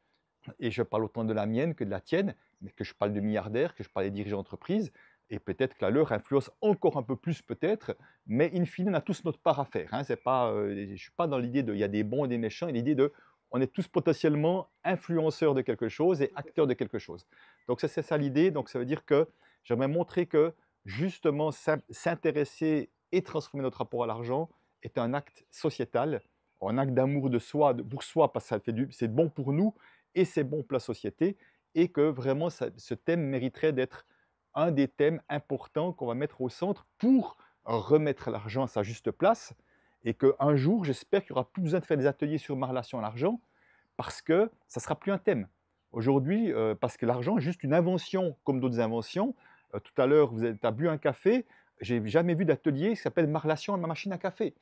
Et je parle autant de la mienne que de la tienne, mais que je parle de milliardaires, que je parle des dirigeants d'entreprise. et peut-être que la leur influence encore un peu plus peut-être, mais in fine, on a tous notre part à faire. Hein. C'est pas, je ne suis pas dans l'idée de il y a des bons et des méchants, il y a l'idée de on est tous potentiellement influenceurs de quelque chose et acteurs de quelque chose. Donc c'est ça l'idée, donc ça veut dire que j'aimerais montrer que justement s'intéresser et transformer notre rapport à l'argent est un acte sociétal, un acte d'amour de soi, pour soi, parce que c'est bon pour nous et c'est bon pour la société, et que vraiment ce thème mériterait d'être un des thèmes importants qu'on va mettre au centre pour remettre l'argent à sa juste place, et qu'un jour, j'espère qu'il n'y aura plus besoin de faire des ateliers sur ma relation à l'argent, parce que ça ne sera plus un thème. Aujourd'hui, parce que l'argent est juste une invention, comme d'autres inventions. Tout à l'heure, tu as bu un café, j'ai jamais vu d'atelier qui s'appelle ma relation à ma machine à café.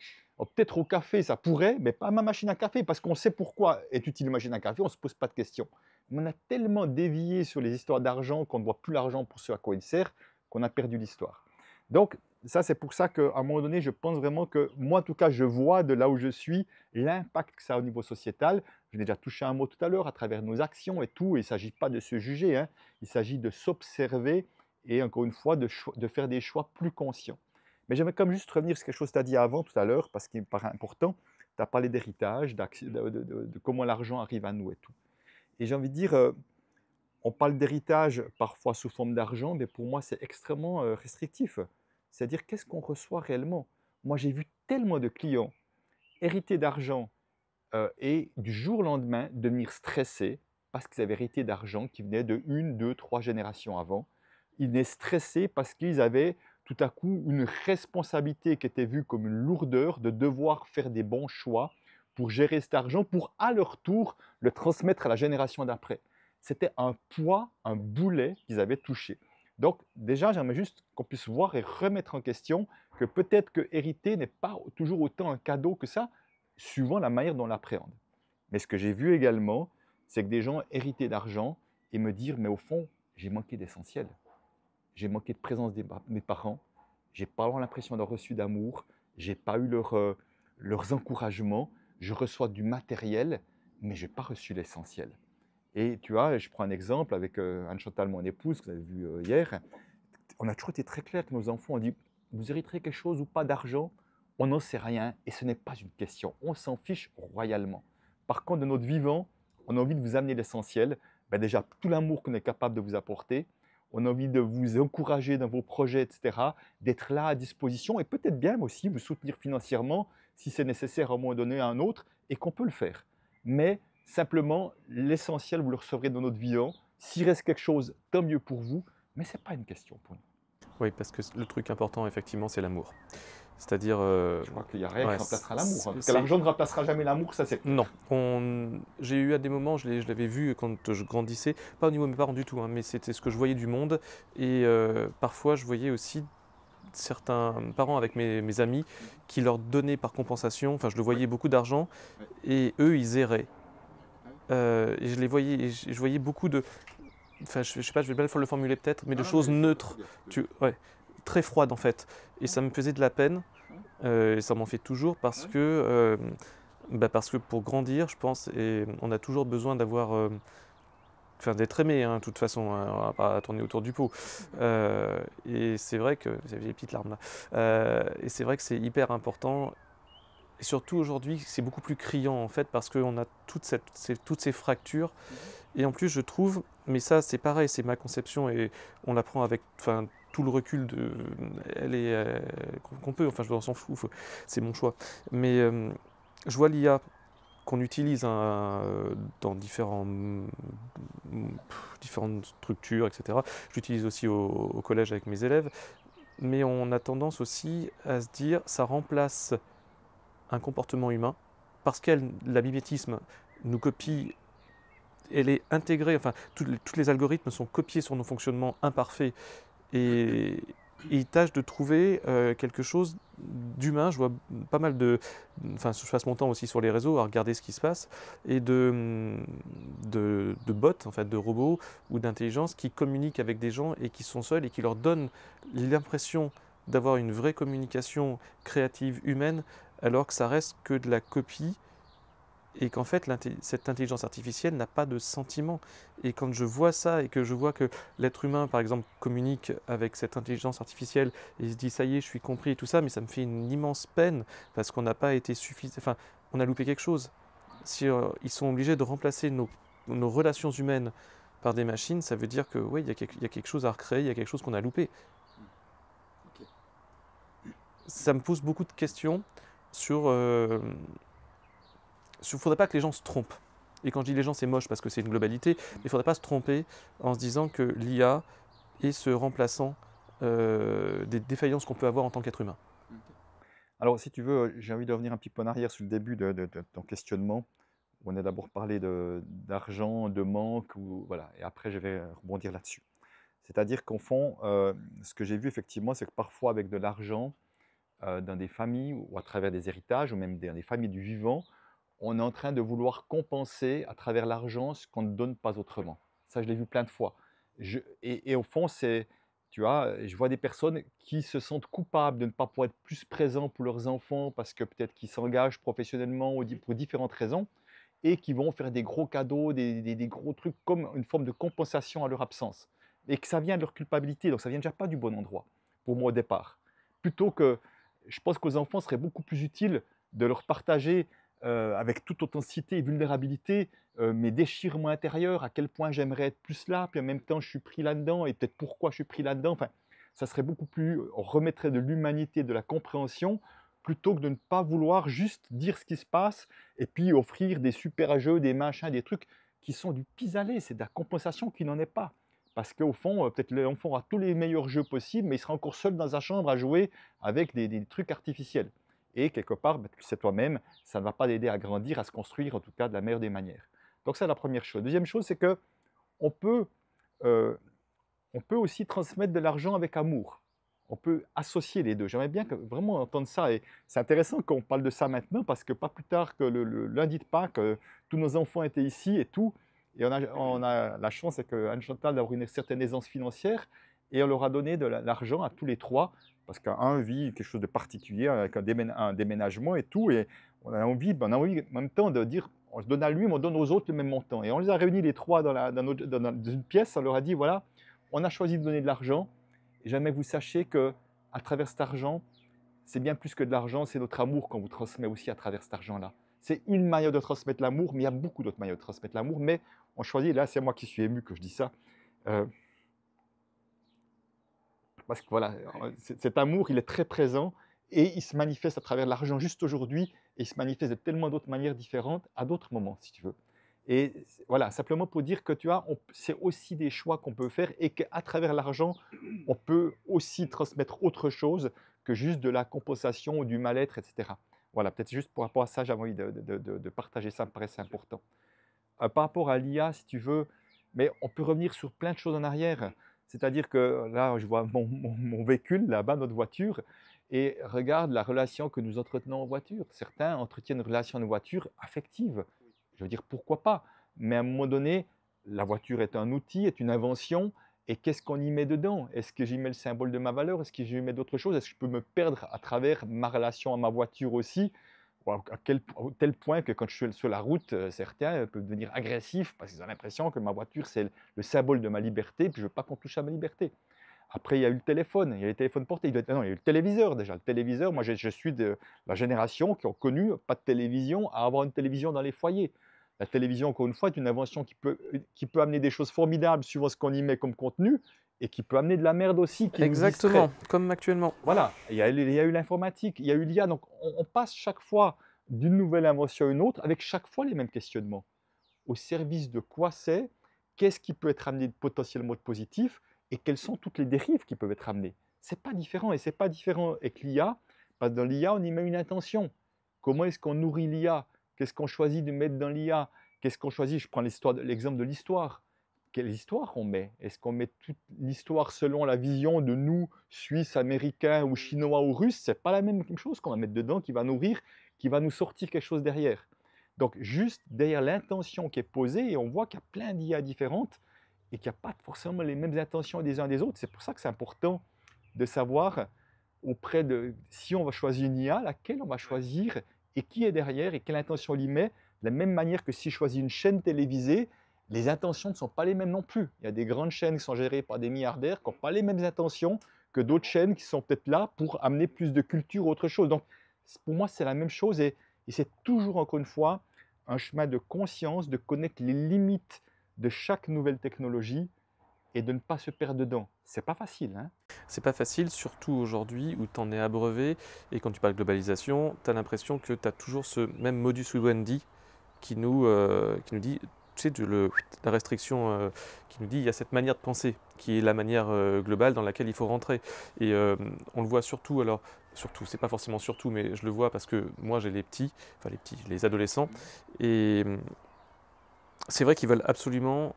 Peut-être au café, ça pourrait, mais pas à ma machine à café, parce qu'on sait pourquoi est utile une machine à café, on ne se pose pas de questions. Mais on a tellement dévié sur les histoires d'argent qu'on ne voit plus l'argent pour ce à quoi il sert, qu'on a perdu l'histoire. Donc, ça, c'est pour ça qu'à un moment donné, je pense vraiment que moi, en tout cas, je vois de là où je suis l'impact que ça a au niveau sociétal. Je l'ai déjà touché un mot tout à l'heure à travers nos actions et tout. Et il ne s'agit pas de se juger, hein. Il s'agit de s'observer et encore une fois, de faire des choix plus conscients. Mais j'aimerais comme juste revenir sur quelque chose que tu as dit avant tout à l'heure, parce qu'il me paraît important. Tu as parlé d'héritage, de comment l'argent arrive à nous et tout. Et j'ai envie de dire, on parle d'héritage parfois sous forme d'argent, mais pour moi, c'est extrêmement restrictif. C'est-à-dire, qu'est-ce qu'on reçoit réellement? Moi, j'ai vu tellement de clients hériter d'argent et du jour au lendemain devenir stressés parce qu'ils avaient hérité d'argent qui venait de 1, 2, 3 générations avant. Ils venaient stressés parce qu'ils avaient tout à coup une responsabilité qui était vue comme une lourdeur de devoir faire des bons choix pour gérer cet argent, pour à leur tour le transmettre à la génération d'après. C'était un poids, un boulet qu'ils avaient touché. Donc déjà, j'aimerais juste qu'on puisse voir et remettre en question que peut-être que hériter n'est pas toujours autant un cadeau que ça, suivant la manière dont on l'appréhende. Mais ce que j'ai vu également, c'est que des gens héritaient d'argent et me dire, mais au fond, j'ai manqué d'essentiel. J'ai manqué de présence de mes parents, j'ai pas eu l'impression d'avoir reçu d'amour, j'ai pas eu leurs encouragements, je reçois du matériel, mais je n'ai pas reçu l'essentiel. Et tu vois, je prends un exemple avec Anne-Chantal, mon épouse, que vous avez vu hier. On a toujours été très clair que nos enfants ont dit, vous hériterez quelque chose ou pas d'argent, on n'en sait rien et ce n'est pas une question. On s'en fiche royalement. Par contre, de notre vivant, on a envie de vous amener l'essentiel. Ben déjà, tout l'amour qu'on est capable de vous apporter. On a envie de vous encourager dans vos projets, etc. D'être là à disposition et peut-être bien aussi vous soutenir financièrement si c'est nécessaire à un moment donné à un autre et qu'on peut le faire. Mais simplement, l'essentiel, vous le recevrez dans notre vivant. S'il reste quelque chose, tant mieux pour vous, mais ce n'est pas une question pour nous. Oui, parce que le truc important, effectivement, c'est l'amour. C'est-à-dire... Je crois qu'il n'y a rien qui remplacera l'amour. Parce que l'argent ne remplacera jamais l'amour, ça c'est... Non. J'ai eu à des moments, je l'avais vu quand je grandissais, pas au niveau de mes parents du tout, hein, mais c'était ce que je voyais du monde. Et parfois, je voyais aussi certains parents avec mes amis qui leur donnaient par compensation, enfin je le voyais beaucoup d'argent, et eux, ils erraient. Et je les voyais, et je voyais beaucoup de... Enfin, je sais pas, je vais mal le formuler peut-être, mais de choses neutres, très froides en fait. Et ça me faisait de la peine, et ça m'en fait toujours parce que pour grandir, je pense, et on a toujours besoin d'avoir, d'être aimé, hein, de toute façon, hein, on va pas tourner autour du pot. Et c'est vrai que, vous avez des petites larmes là, et c'est vrai que c'est hyper important. Et surtout aujourd'hui, c'est beaucoup plus criant en fait parce qu'on a toutes ces fractures. Et en plus, je trouve, mais ça c'est pareil, c'est ma conception et on l'apprend avec tout le recul qu'on peut, enfin je s'en fout, c'est mon choix. Mais je vois l'IA qu'on utilise dans différentes structures, etc. Je l'utilise aussi au collège avec mes élèves. Mais on a tendance aussi à se dire, ça remplace un comportement humain, parce que la mimétisme nous copie, elle est intégrée, enfin, tous les algorithmes sont copiés sur nos fonctionnements imparfaits, et ils tâchent de trouver quelque chose d'humain. Je vois pas mal je passe mon temps aussi sur les réseaux à regarder ce qui se passe, et de bots, en fait, de robots ou d'intelligence qui communiquent avec des gens et qui sont seuls et qui leur donnent l'impression d'avoir une vraie communication créative humaine, alors que ça reste que de la copie et qu'en fait, cette intelligence artificielle n'a pas de sentiment. Et quand je vois ça et que je vois que l'être humain, par exemple, communique avec cette intelligence artificielle et il se dit ça y est, je suis compris et tout ça, mais ça me fait une immense peine parce qu'on n'a pas été suffisant. Enfin, on a loupé quelque chose. Si ils sont obligés de remplacer nos relations humaines par des machines, ça veut dire que oui, il y a quelque chose à recréer, il y a quelque chose qu'on a loupé. Ok. Ça me pose beaucoup de questions sur. Il ne faudrait pas que les gens se trompent. Et quand je dis les gens, c'est moche parce que c'est une globalité, mais il ne faudrait pas se tromper en se disant que l'IA est ce remplaçant des défaillances qu'on peut avoir en tant qu'être humain. Alors, si tu veux, j'ai envie de revenir un petit peu en arrière sur le début de ton questionnement. On a d'abord parlé d'argent, de manque, voilà, et après je vais rebondir là-dessus. C'est-à-dire qu'en fond, ce que j'ai vu effectivement, c'est que parfois avec de l'argent, dans des familles ou à travers des héritages ou même dans des familles du vivant, on est en train de vouloir compenser à travers l'argent ce qu'on ne donne pas autrement. Ça, je l'ai vu plein de fois. Et au fond, tu vois, je vois des personnes qui se sentent coupables de ne pas pouvoir être plus présents pour leurs enfants parce que peut-être qu'ils s'engagent professionnellement ou pour différentes raisons et qui vont faire des gros cadeaux, des gros trucs comme une forme de compensation à leur absence. Et que ça vient de leur culpabilité, donc ça vient déjà pas du bon endroit, pour moi au départ. Plutôt que, je pense qu'aux enfants, ce serait beaucoup plus utile de leur partager avec toute authenticité et vulnérabilité mes déchirements intérieurs, à quel point j'aimerais être plus là, puis en même temps je suis pris là-dedans, et peut-être pourquoi je suis pris là-dedans. Enfin, ça serait beaucoup plus, on remettrait de l'humanité, de la compréhension, plutôt que de ne pas vouloir juste dire ce qui se passe et puis offrir des super jeux, des machins, des trucs qui sont du pis-aller, c'est de la compensation qui n'en est pas. Parce qu'au fond, peut-être l'enfant aura tous les meilleurs jeux possibles, mais il sera encore seul dans sa chambre à jouer avec des trucs artificiels. Et quelque part, tu sais toi-même, ça ne va pas l'aider à grandir, à se construire, en tout cas de la meilleure des manières. Donc ça, c'est la première chose. Deuxième chose, c'est que on peut, euh, on peut aussi transmettre de l'argent avec amour. On peut associer les deux. J'aimerais bien vraiment entendre ça. Et c'est intéressant qu'on parle de ça maintenant parce que pas plus tard que le lundi de Pâques, tous nos enfants étaient ici et tout. Et on a la chance avec Anne-Chantal d'avoir une certaine aisance financière et on leur a donné de l'argent à tous les trois parce qu'un vit quelque chose de particulier avec un déménagement et tout. Et on a envie en même temps de dire on se donne à lui, mais on donne aux autres le même montant. Et on les a réunis les trois dans une pièce. On leur a dit voilà, on a choisi de donner de l'argent. Et jamais que vous sachiez que à travers cet argent, c'est bien plus que de l'argent, c'est notre amour qu'on vous transmet aussi à travers cet argent-là. C'est une manière de transmettre l'amour, mais il y a beaucoup d'autres manières de transmettre l'amour. Mais on choisit, là c'est moi qui suis ému que je dis ça, euh, parce que voilà, cet amour, il est très présent et il se manifeste à travers l'argent juste aujourd'hui et il se manifeste de tellement d'autres manières différentes à d'autres moments, si tu veux. Et voilà, simplement pour dire que tu vois, c'est aussi des choix qu'on peut faire et qu'à travers l'argent, on peut aussi transmettre autre chose que juste de la compensation ou du mal-être, etc. Voilà, peut-être juste par rapport à ça, j'avais envie de partager ça, me paraissait important. Par rapport à l'IA, si tu veux, mais on peut revenir sur plein de choses en arrière. C'est-à-dire que là, je vois mon véhicule là-bas, notre voiture, et regarde la relation que nous entretenons en voiture. Certains entretiennent une relation de voiture affective. Je veux dire, pourquoi pas? Mais à un moment donné, la voiture est un outil, est une invention, et qu'est-ce qu'on y met dedans? Est-ce que j'y mets le symbole de ma valeur? Est-ce que j'y mets d'autres choses? Est-ce que je peux me perdre à travers ma relation à ma voiture aussi? Au tel point que quand je suis sur la route, certains peuvent devenir agressifs parce qu'ils ont l'impression que ma voiture, c'est le symbole de ma liberté, puis je ne veux pas qu'on touche à ma liberté. Après, il y a eu le téléphone, il y a les téléphones portés, non, il y a eu le téléviseur déjà. Le téléviseur, moi je suis de la génération qui ont connu pas de télévision à avoir une télévision dans les foyers. La télévision, encore une fois, est une invention qui peut amener des choses formidables suivant ce qu'on y met comme contenu et qui peut amener de la merde aussi. Exactement, comme actuellement. Voilà, il y a eu l'informatique, il y a eu l'IA, donc on passe chaque fois d'une nouvelle invention à une autre avec chaque fois les mêmes questionnements. Au service de quoi c'est? Qu'est-ce qui peut être amené potentiellement de positif? Et quelles sont toutes les dérives qui peuvent être amenées? C'est pas différent, et c'est pas différent avec l'IA, parce que dans l'IA, on y met une intention. Comment est-ce qu'on nourrit l'IA? Qu'est-ce qu'on choisit de mettre dans l'IA? Qu'est-ce qu'on choisit? Je prends l'exemple de l'histoire. Quelle histoire on met? Est-ce qu'on met toute l'histoire selon la vision de nous, Suisses, Américains ou Chinois ou Russes? C'est pas la même chose qu'on va mettre dedans qui va nourrir, qui va nous sortir quelque chose derrière. Donc juste derrière l'intention qui est posée, et on voit qu'il y a plein d'IA différentes et qu'il n'y a pas forcément les mêmes intentions des uns des autres. C'est pour ça que c'est important de savoir si on va choisir une IA, laquelle on va choisir et qui est derrière et quelle intention on y met De la même manière que si je choisis une chaîne télévisée, les intentions ne sont pas les mêmes non plus. Il y a des grandes chaînes qui sont gérées par des milliardaires qui n'ont pas les mêmes intentions que d'autres chaînes qui sont peut-être là pour amener plus de culture ou autre chose. Donc, pour moi, c'est la même chose et c'est toujours, encore une fois, un chemin de conscience, de connaître les limites de chaque nouvelle technologie et de ne pas se perdre dedans. C'est pas facile, hein? C'est pas facile, surtout aujourd'hui où tu en es abreuvé et quand tu parles de globalisation, tu as l'impression que tu as toujours ce même modus vivendi qui nous dit, tu sais, la restriction qui nous dit il y a cette manière de penser qui est la manière globale dans laquelle il faut rentrer. Et on le voit surtout, alors, surtout, c'est pas forcément surtout, mais je le vois parce que moi j'ai les adolescents, et c'est vrai qu'ils veulent absolument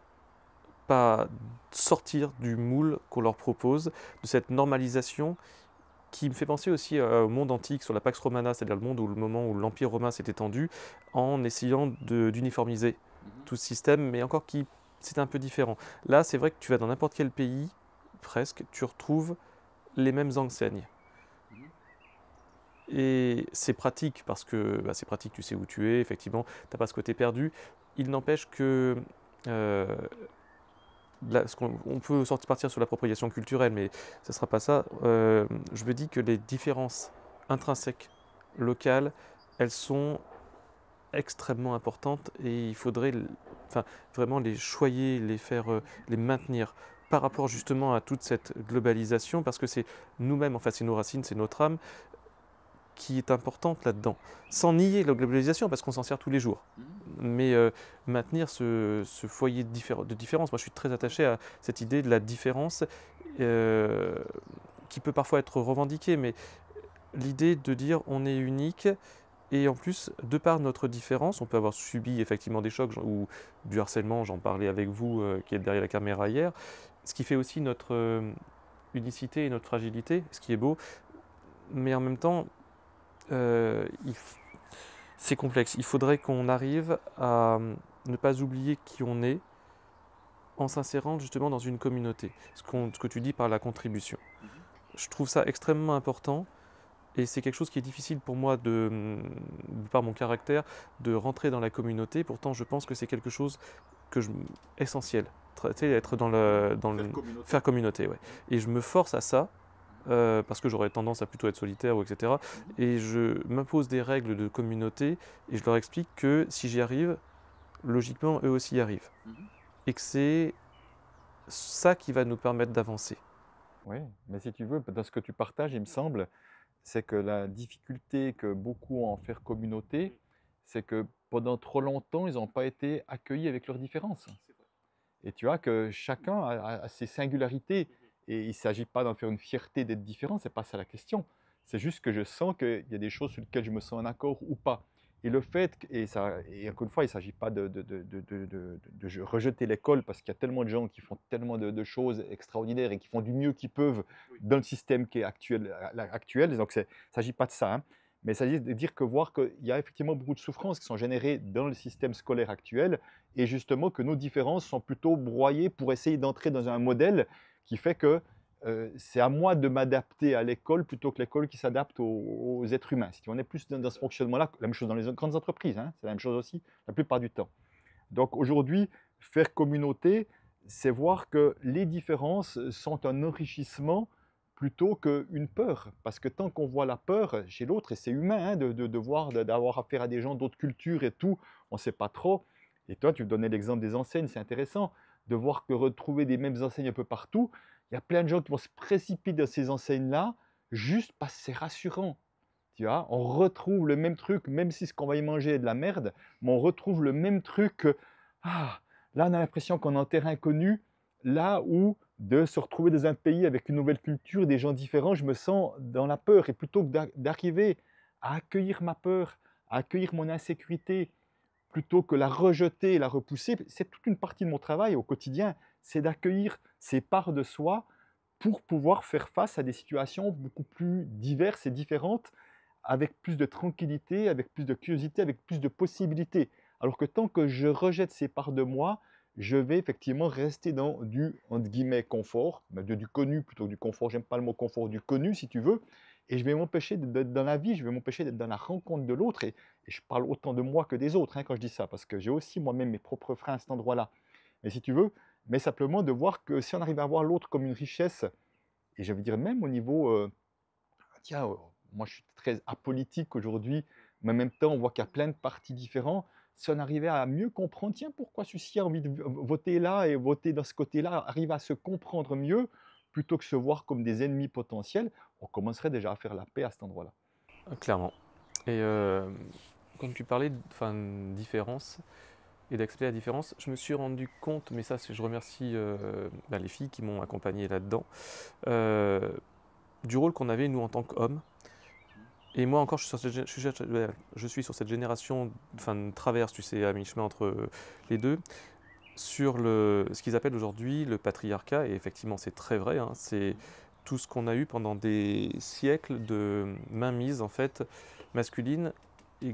pas sortir du moule qu'on leur propose, de cette normalisation qui me fait penser aussi au monde antique sur la Pax Romana, c'est-à-dire le moment où l'Empire romain s'est étendu, en essayant d'uniformiser tout ce système, mais encore qui c'est un peu différent. Là, c'est vrai que tu vas dans n'importe quel pays, presque, tu retrouves les mêmes enseignes. Et c'est pratique parce que c'est pratique, tu sais où tu es, effectivement, tu n'as pas ce côté perdu. Il n'empêche que euh, on peut partir sur l'appropriation culturelle, mais ce ne sera pas ça. Je me dis que les différences intrinsèques, locales, elles sont extrêmement importantes et il faudrait vraiment les choyer, les maintenir par rapport justement à toute cette globalisation, parce que c'est nous-mêmes, enfin c'est nos racines, c'est notre âme qui est importante là-dedans, sans nier la globalisation, parce qu'on s'en sert tous les jours. Mais maintenir ce foyer de différence, moi je suis très attaché à cette idée de la différence qui peut parfois être revendiquée, mais l'idée de dire on est unique, et en plus, de par notre différence, on peut avoir subi effectivement des chocs ou du harcèlement, j'en parlais avec vous qui êtes derrière la caméra hier, ce qui fait aussi notre unicité et notre fragilité, ce qui est beau, mais en même temps, euh, il c'est complexe. Il faudrait qu'on arrive à ne pas oublier qui on est en s'insérant justement dans une communauté. Ce que tu dis par la contribution. Je trouve ça extrêmement important et c'est quelque chose qui est difficile pour moi par mon caractère, de rentrer dans la communauté. Pourtant, je pense que c'est quelque chose essentiel. Tu sais, être faire communauté, ouais. Et je me force à ça parce que j'aurais tendance à plutôt être solitaire, ou etc. Et je m'impose des règles de communauté et je leur explique que si j'y arrive, logiquement, eux aussi y arrivent. Et que c'est ça qui va nous permettre d'avancer. Oui, mais si tu veux, dans ce que tu partages, il me semble, c'est que la difficulté que beaucoup ont à en faire communauté, c'est que pendant trop longtemps, ils n'ont pas été accueillis avec leurs différences. Et tu vois que chacun a ses singularités et il ne s'agit pas d'en faire une fierté d'être différent, c'est pas ça la question. C'est juste que je sens qu'il y a des choses sur lesquelles je me sens en accord ou pas. Et le fait, et encore une fois, il ne s'agit pas de rejeter l'école parce qu'il y a tellement de gens qui font tellement de choses extraordinaires et qui font du mieux qu'ils peuvent dans le système qui est actuel. Donc, il ne s'agit pas de ça, hein. Mais il s'agit de dire que voir qu'il y a effectivement beaucoup de souffrances qui sont générées dans le système scolaire actuel et justement que nos différences sont plutôt broyées pour essayer d'entrer dans un modèle qui fait que c'est à moi de m'adapter à l'école plutôt que l'école qui s'adapte aux êtres humains. Si on est plus dans ce fonctionnement-là, la même chose dans les grandes entreprises, hein, c'est la même chose aussi la plupart du temps. Donc aujourd'hui, faire communauté, c'est voir que les différences sont un enrichissement plutôt qu'une peur. Parce que tant qu'on voit la peur chez l'autre, et c'est humain hein, d'avoir affaire à des gens d'autres cultures et tout, on ne sait pas trop. Et toi, tu donnais l'exemple des enseignes, c'est intéressant de voir que retrouver des mêmes enseignes un peu partout, il y a plein de gens qui vont se précipiter dans ces enseignes-là juste parce que c'est rassurant. Tu vois, on retrouve le même truc, même si ce qu'on va y manger est de la merde, mais on retrouve le même truc. Ah, là, on a l'impression qu'on est en terrain connu, là où de se retrouver dans un pays avec une nouvelle culture, des gens différents, je me sens dans la peur. Et plutôt que d'arriver à accueillir ma peur, à accueillir mon insécurité, plutôt que la rejeter et la repousser, c'est toute une partie de mon travail au quotidien, c'est d'accueillir ces parts de soi pour pouvoir faire face à des situations beaucoup plus diverses et différentes, avec plus de tranquillité, avec plus de curiosité, avec plus de possibilités. Alors que tant que je rejette ces parts de moi, je vais effectivement rester dans du, entre guillemets, confort, du connu plutôt que du confort, j'aime pas le mot confort, du connu si tu veux, Et je vais m'empêcher d'être dans la vie, je vais m'empêcher d'être dans la rencontre de l'autre. Et je parle autant de moi que des autres, hein, quand je dis ça, parce que j'ai aussi moi-même mes propres freins à cet endroit-là. Mais si tu veux, mais simplement de voir que si on arrive à voir l'autre comme une richesse, et je veux dire même au niveau, tiens, moi je suis très apolitique aujourd'hui, mais en même temps on voit qu'il y a plein de partis différents. Si on arrivait à mieux comprendre, tiens, pourquoi celui-ci a envie de voter là et voter dans ce côté-là, arrive à se comprendre mieux, plutôt que se voir comme des ennemis potentiels, on commencerait déjà à faire la paix à cet endroit-là. Clairement. Et quand tu parlais de enfin, différence et d'accepter la différence, je me suis rendu compte, mais ça, je remercie les filles qui m'ont accompagné là-dedans, du rôle qu'on avait, nous, en tant qu'hommes. Et moi encore, je suis sur cette génération, enfin, traverse, tu sais, à mi-chemin entre les deux, sur ce qu'ils appellent aujourd'hui le patriarcat. Et effectivement, c'est très vrai, hein, c'est tout ce qu'on a eu pendant des siècles de mainmise, en fait, masculine, et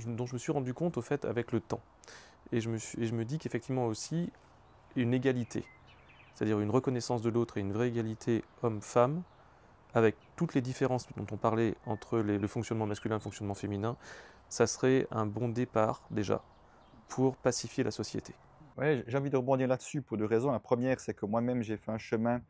dont je me suis rendu compte, au fait, avec le temps. Et je me dis qu'effectivement aussi, une égalité, c'est-à-dire une reconnaissance de l'autre et une vraie égalité homme-femme, avec toutes les différences dont on parlait entre le fonctionnement masculin et le fonctionnement féminin, ça serait un bon départ déjà pour pacifier la société. Ouais, j'ai envie de rebondir là-dessus pour deux raisons. La première, c'est que moi-même, j'ai fait un chemin.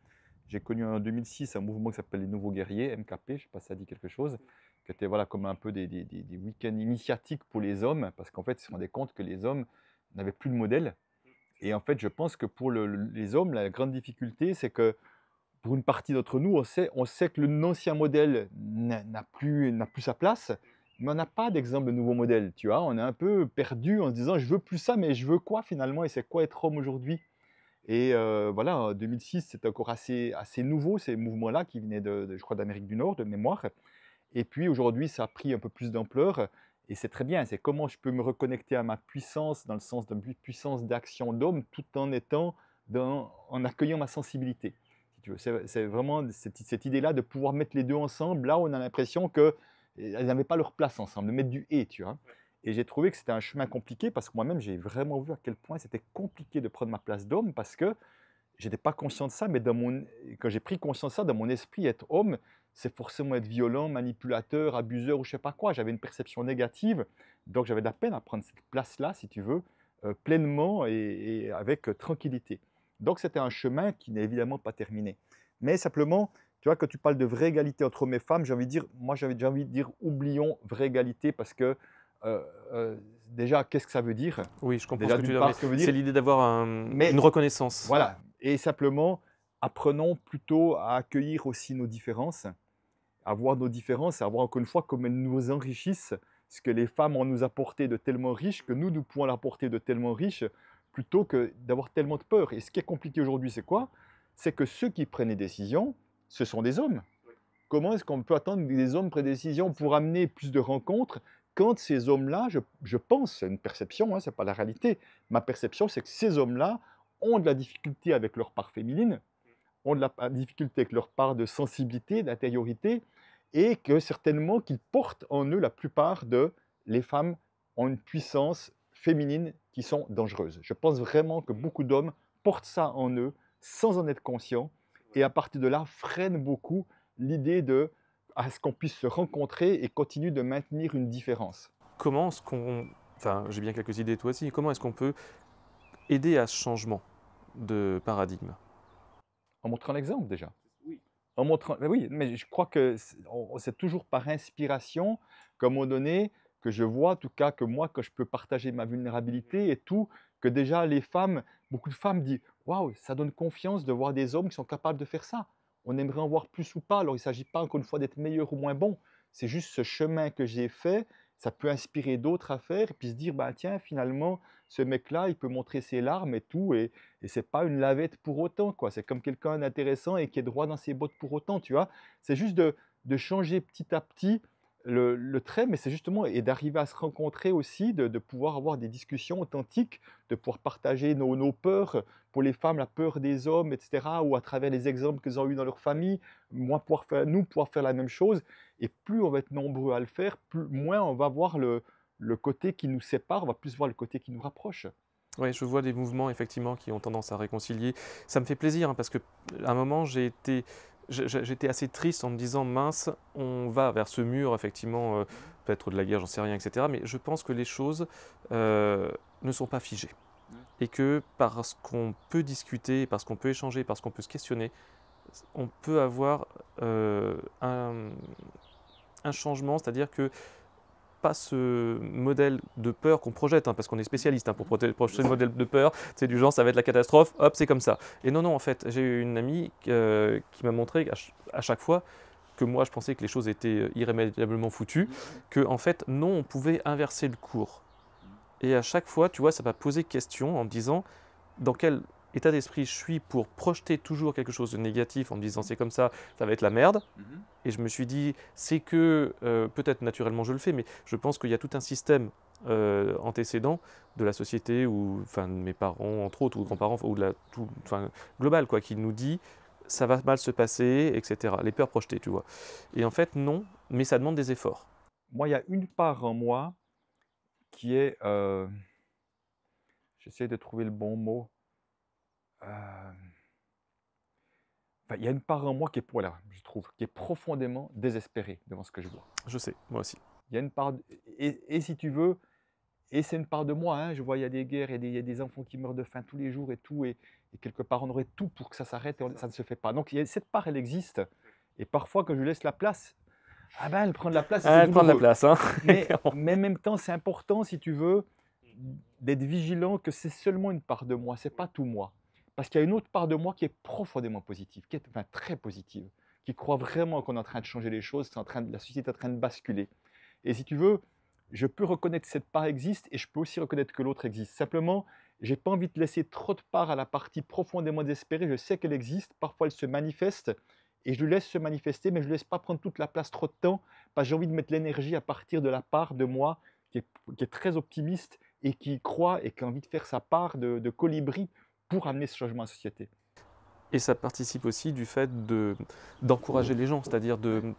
J'ai connu en 2006 un mouvement qui s'appelle les Nouveaux Guerriers, MKP, je ne sais pas si ça dit quelque chose, qui était voilà, comme un peu des week-ends initiatiques pour les hommes, parce qu'en fait, ils se rendaient compte que les hommes n'avaient plus de modèle. Et en fait, je pense que pour les hommes, la grande difficulté, c'est que pour une partie d'entre nous, on sait que l'ancien modèle n'a plus sa place, mais on n'a pas d'exemple de nouveau modèle, tu vois. On est un peu perdu en se disant, je veux plus ça, mais je veux quoi finalement? Et c'est quoi être homme aujourd'hui? Et voilà, en 2006, c'était encore assez nouveau, ces mouvements-là qui venaient je crois, d'Amérique du Nord, de mémoire. Et puis aujourd'hui, ça a pris un peu plus d'ampleur. Et c'est très bien, c'est comment je peux me reconnecter à ma puissance, dans le sens de puissance d'action d'homme, tout en en accueillant ma sensibilité. Si tu veux. C'est vraiment cette idée-là de pouvoir mettre les deux ensemble, là où on a l'impression qu'elles n'avaient pas leur place ensemble, de mettre du et, tu vois. Et j'ai trouvé que c'était un chemin compliqué parce que moi-même, j'ai vraiment vu à quel point c'était compliqué de prendre ma place d'homme parce que j'étais pas conscient de ça, mais quand j'ai pris conscience de ça, dans mon esprit, être homme, c'est forcément être violent, manipulateur, abuseur ou je sais pas quoi. J'avais une perception négative, donc j'avais de la peine à prendre cette place-là, si tu veux, pleinement et avec tranquillité. Donc c'était un chemin qui n'est évidemment pas terminé. Mais simplement, tu vois, quand tu parles de vraie égalité entre hommes et femmes, j'ai envie de dire, moi j'avais déjà envie de dire, oublions vraie égalité parce que déjà, qu'est-ce que ça veut dire? Oui, je comprends Déjà, ce que tu d'une veux part, dire, ce que veut mais dire. c'est l'idée d'avoir Mais une reconnaissance. voilà, et simplement, apprenons plutôt à accueillir aussi nos différences, à voir nos différences et à voir encore une fois comme elles nous enrichissent, ce que les femmes ont nous apporté de tellement riche, que nous pouvons l'apporter de tellement riche, plutôt que d'avoir tellement de peur. Et ce qui est compliqué aujourd'hui, c'est quoi? C'est que ceux qui prennent les décisions, ce sont des hommes. Comment est-ce qu'on peut attendre que des hommes prennent des décisions pour amener plus de rencontres quand ces hommes-là, je pense, c'est une perception, hein, ce n'est pas la réalité, ma perception, c'est que ces hommes-là ont de la difficulté avec leur part féminine, ont de la difficulté avec leur part de sensibilité, d'intériorité, et que certainement qu'ils portent en eux la plupart de les femmes ont une puissance féminine qui sont dangereuses. Je pense vraiment que beaucoup d'hommes portent ça en eux sans en être conscients, et à partir de là freinent beaucoup l'idée de à ce qu'on puisse se rencontrer et continuer de maintenir une différence. Comment est-ce qu'on... Enfin, j'ai bien quelques idées, toi aussi. Comment est-ce qu'on peut aider à ce changement de paradigme? En montrant l'exemple déjà. En montrant, mais oui, mais je crois que c'est toujours par inspiration qu'à un moment donné, que je vois, en tout cas, que moi, quand je peux partager ma vulnérabilité et tout, que déjà les femmes, beaucoup de femmes disent, waouh, ça donne confiance de voir des hommes qui sont capables de faire ça. On aimerait en voir plus ou pas. Alors, il ne s'agit pas encore une fois d'être meilleur ou moins bon. C'est juste ce chemin que j'ai fait. Ça peut inspirer d'autres à faire et puis se dire, bah, tiens, finalement, ce mec-là, il peut montrer ses larmes et tout. Et c'est pas une lavette pour autant, quoi. C'est comme quelqu'un d'intéressant et qui est droit dans ses bottes pour autant, tu vois. C'est juste de changer petit à petit le trait, mais c'est justement et d'arriver à se rencontrer aussi, de pouvoir avoir des discussions authentiques, de pouvoir partager nos peurs. Pour les femmes, la peur des hommes, etc., ou à travers les exemples qu'ils ont eus dans leur famille, nous pouvoir faire la même chose. Et plus on va être nombreux à le faire, moins on va voir le côté qui nous sépare, on va plus voir le côté qui nous rapproche. Oui, je vois des mouvements effectivement qui ont tendance à réconcilier. Ça me fait plaisir hein, parce que à un moment j'ai été j'étais assez triste en me disant, mince, on va vers ce mur, effectivement, peut-être de la guerre, j'en sais rien, etc. Mais je pense que les choses ne sont pas figées. Et que parce qu'on peut discuter, parce qu'on peut échanger, parce qu'on peut se questionner, on peut avoir un changement, c'est-à-dire que pas ce modèle de peur qu'on projette, hein, parce qu'on est spécialiste pour projeter le modèle de peur, c'est du genre ça va être la catastrophe, hop, c'est comme ça. Et non, non, en fait, j'ai eu une amie qui m'a montré à chaque fois que moi je pensais que les choses étaient irrémédiablement foutues, que en fait, non, on pouvait inverser le cours. Et à chaque fois, tu vois, ça m'a posé question en me disant dans quel état d'esprit je suis pour projeter toujours quelque chose de négatif en me disant c'est comme ça va être la merde. Et je me suis dit, c'est que, peut-être naturellement je le fais, mais je pense qu'il y a tout un système antécédent de la société, ou enfin de mes parents entre autres, ou grands-parents, ou enfin, global quoi, qui nous dit ça va mal se passer, etc. Les peurs projetées, tu vois. Et en fait, non, mais ça demande des efforts. Moi, il y a une part en moi qui est, j'essaie de trouver le bon mot, euh, enfin, il y a une part en moi qui est, voilà, je trouve, qui est profondément désespérée devant ce que je vois. Je sais, moi aussi. Il y a une part, et si tu veux, et c'est une part de moi, hein, je vois, il y a des guerres, il y a des enfants qui meurent de faim tous les jours et tout, et quelque part, on aurait tout pour que ça s'arrête, et ça ne se fait pas. Donc, cette part, elle existe, et parfois, quand je laisse la place, ah ben, elle prend de la place, et c'est Elle prend de la douloureux. place, hein. Mais en même temps, c'est important, si tu veux, d'être vigilant que c'est seulement une part de moi, c'est pas tout moi. Parce qu'il y a une autre part de moi qui est profondément positive, qui est enfin, très positive, qui croit vraiment qu'on est en train de changer les choses, la société est en train de basculer. Et si tu veux, je peux reconnaître que cette part existe et je peux aussi reconnaître que l'autre existe. Simplement, j'ai pas envie de laisser trop de part à la partie profondément désespérée. Je sais qu'elle existe, parfois elle se manifeste et je le laisse se manifester, mais je ne laisse pas prendre toute la place trop de temps parce que j'ai envie de mettre l'énergie à partir de la part de moi qui est très optimiste et qui croit et qui a envie de faire sa part de colibri pour amener ce changement à la société. Et ça participe aussi du fait d'encourager les gens, c'est-à-dire de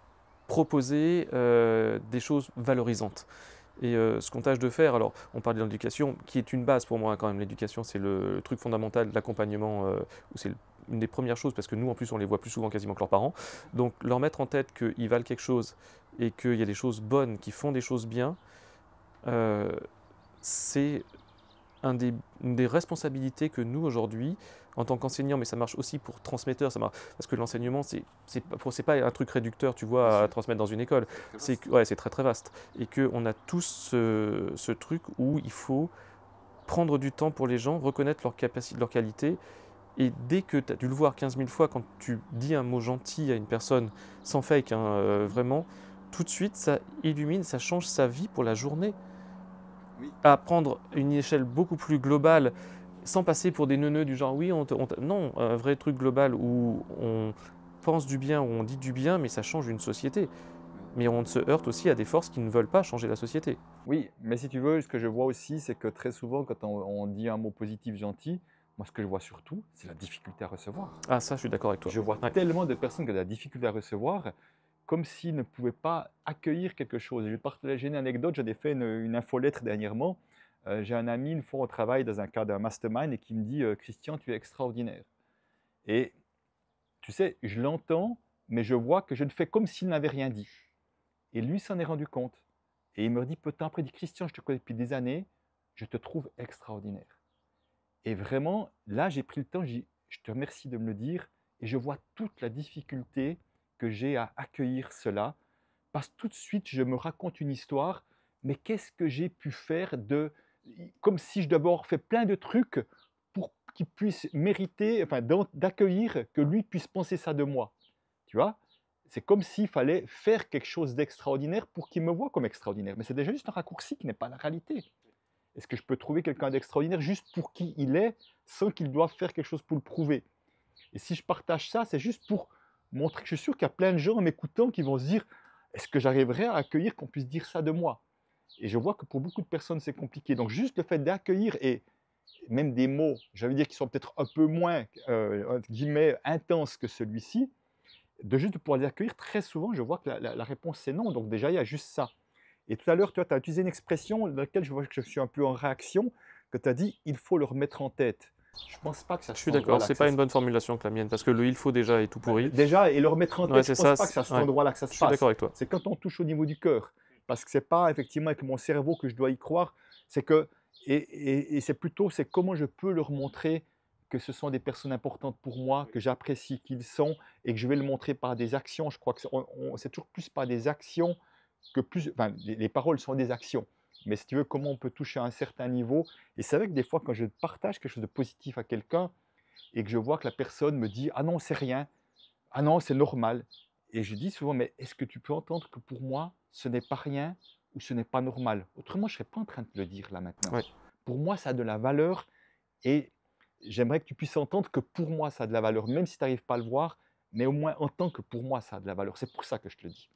proposer des choses valorisantes. Et ce qu'on tâche de faire, alors on parle de l'éducation, qui est une base pour moi quand même, l'éducation c'est le truc fondamental de l'accompagnement, où c'est une des premières choses, parce que nous en plus on les voit plus souvent quasiment que leurs parents, donc leur mettre en tête qu'ils valent quelque chose et qu'il y a des choses bonnes, qui font des choses bien, c'est une des responsabilités que nous aujourd'hui, en tant qu'enseignants, mais ça marche aussi pour transmetteurs, parce que l'enseignement, c'est pas un truc réducteur, tu vois, à transmettre dans une école. C'est très très vaste. Et qu'on a tous ce truc où il faut prendre du temps pour les gens, reconnaître leur capacité, leur qualité. Et dès que tu as dû le voir 15 000 fois, quand tu dis un mot gentil à une personne, sans fake, hein, vraiment, tout de suite, ça illumine, ça change sa vie pour la journée. À prendre une échelle beaucoup plus globale, sans passer pour des neuneux du genre oui, non, un vrai truc global où on pense du bien, où on dit du bien, mais ça change une société. Mais on se heurte aussi à des forces qui ne veulent pas changer la société. Oui, mais si tu veux, ce que je vois aussi, c'est que très souvent, quand on dit un mot positif, gentil, moi, ce que je vois surtout, c'est la difficulté à recevoir. Ah, ça, je suis d'accord avec toi. Je vois tellement de personnes qui ont de la difficulté à recevoir, comme s'ils ne pouvaient pas accueillir quelque chose. Je vais te partager une anecdote, j'en ai fait une infolettre dernièrement. J'ai un ami, une fois on travaille dans un cadre d'un mastermind, et qui me dit Christian, tu es extraordinaire. Et tu sais, je l'entends, mais je vois que je ne fais comme s'il n'avait rien dit. Et lui s'en est rendu compte. Et il me dit peu de temps après, il dit Christian, je te connais depuis des années, je te trouve extraordinaire. Et vraiment, là, j'ai pris le temps, je te remercie de me le dire, et je vois toute la difficulté que j'ai à accueillir cela, parce que tout de suite, je me raconte une histoire, mais qu'est-ce que j'ai pu faire comme si je d'abord fait plein de trucs pour qu'il puisse mériter, enfin, d'accueillir, que lui puisse penser ça de moi. Tu vois? C'est comme s'il fallait faire quelque chose d'extraordinaire pour qu'il me voie comme extraordinaire. Mais c'est déjà juste un raccourci qui n'est pas la réalité. Est-ce que je peux trouver quelqu'un d'extraordinaire juste pour qui il est, sans qu'il doive faire quelque chose pour le prouver? Et si je partage ça, c'est juste pour montrer que je suis sûr qu'il y a plein de gens en m'écoutant qui vont se dire « Est-ce que j'arriverai à accueillir qu'on puisse dire ça de moi ?» Et je vois que pour beaucoup de personnes, c'est compliqué. Donc juste le fait d'accueillir, et même des mots, j'allais dire, qui sont peut-être un peu moins, entre guillemets, intenses que celui-ci, de juste pouvoir les accueillir, très souvent, je vois que la réponse c'est non. Donc déjà, il y a juste ça. Et tout à l'heure, tu as utilisé une expression dans laquelle je vois que je suis un peu en réaction, que tu as dit « il faut le remettre en tête ». Je pense pas que ça Je suis d'accord, c'est pas une bonne formulation que la mienne, parce que le il faut déjà est tout pourri. Déjà, et le remettre en tête, Ouais, je c'est pense ça, pas que c'est à cet ouais. endroit-là que ça Je se suis passe. d'accord avec toi. C'est quand on touche au niveau du cœur. Parce que c'est pas effectivement avec mon cerveau que je dois y croire, c'est que, et c'est plutôt, c'est comment je peux leur montrer que ce sont des personnes importantes pour moi, que j'apprécie qui ils sont, et que je vais le montrer par des actions. Je crois que c'est toujours plus par des actions que plus, enfin, les paroles sont des actions. Mais si tu veux, comment on peut toucher à un certain niveau. Et c'est vrai que des fois, quand je partage quelque chose de positif à quelqu'un, et que je vois que la personne me dit: «Ah non, c'est rien. Ah non, c'est normal». Et je dis souvent: «Mais est-ce que tu peux entendre que pour moi, ce n'est pas rien ou ce n'est pas normal? Autrement, je ne serais pas en train de te le dire là maintenant. Ouais. Pour moi, ça a de la valeur et j'aimerais que tu puisses entendre que pour moi, ça a de la valeur, même si tu n'arrives pas à le voir, mais au moins entends que pour moi, ça a de la valeur». C'est pour ça que je te le dis.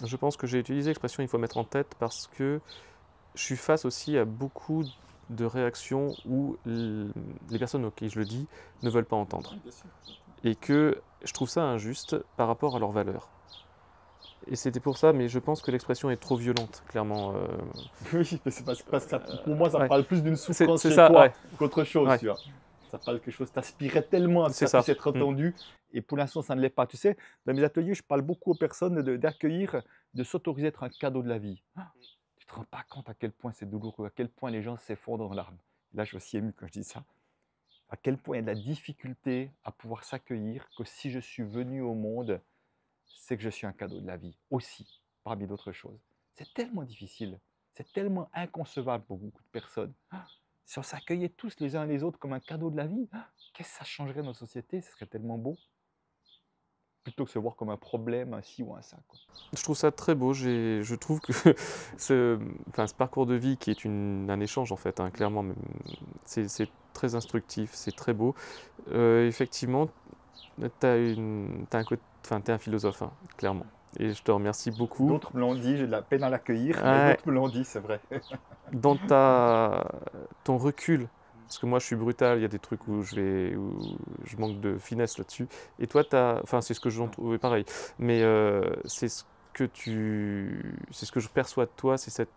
Je pense que j'ai utilisé l'expression il faut mettre en tête parce que je suis face aussi à beaucoup de réactions où les personnes auxquelles je le dis ne veulent pas entendre. Et que je trouve ça injuste par rapport à leurs valeurs. Et c'était pour ça, mais je pense que l'expression est trop violente, clairement. Oui, mais c'est parce que pour moi, ça Ouais. parle plus d'une souffrance C'est chez ça, toi ouais. qu'autre chose. Ouais. Tu vois. Ça parle quelque chose, t'aspirais tellement à ce que C'est ça puisse ça. être entendu, et pour l'instant, ça ne l'est pas. Tu sais, dans mes ateliers, je parle beaucoup aux personnes d'accueillir, de s'autoriser à être un cadeau de la vie. Tu te rends pas compte à quel point c'est douloureux, à quel point les gens s'effondrent en larmes. Là, je suis aussi ému quand je dis ça. À quel point il y a de la difficulté à pouvoir s'accueillir, que si je suis venu au monde, c'est que je suis un cadeau de la vie aussi, parmi d'autres choses. C'est tellement difficile, c'est tellement inconcevable pour beaucoup de personnes. Si on s'accueillait tous les uns les autres comme un cadeau de la vie, qu'est-ce que ça changerait nos sociétés? Ce serait tellement beau. Plutôt que se voir comme un problème, un ci ou un ça, quoi. Je trouve ça très beau. Je trouve que ce parcours de vie qui est un échange, en fait, hein, clairement, c'est très instructif, c'est très beau. Effectivement, t'es un philosophe, hein, clairement. Et je te remercie beaucoup. D'autres me l'ont dit, j'ai de la peine à l'accueillir, mais Ouais. d'autres me l'ont dit, c'est vrai. Dans ton recul, parce que moi je suis brutal, il y a des trucs où je manque de finesse là-dessus. Et toi, c'est ce que j'en trouve pareil. Mais c'est ce que je perçois de toi, c'est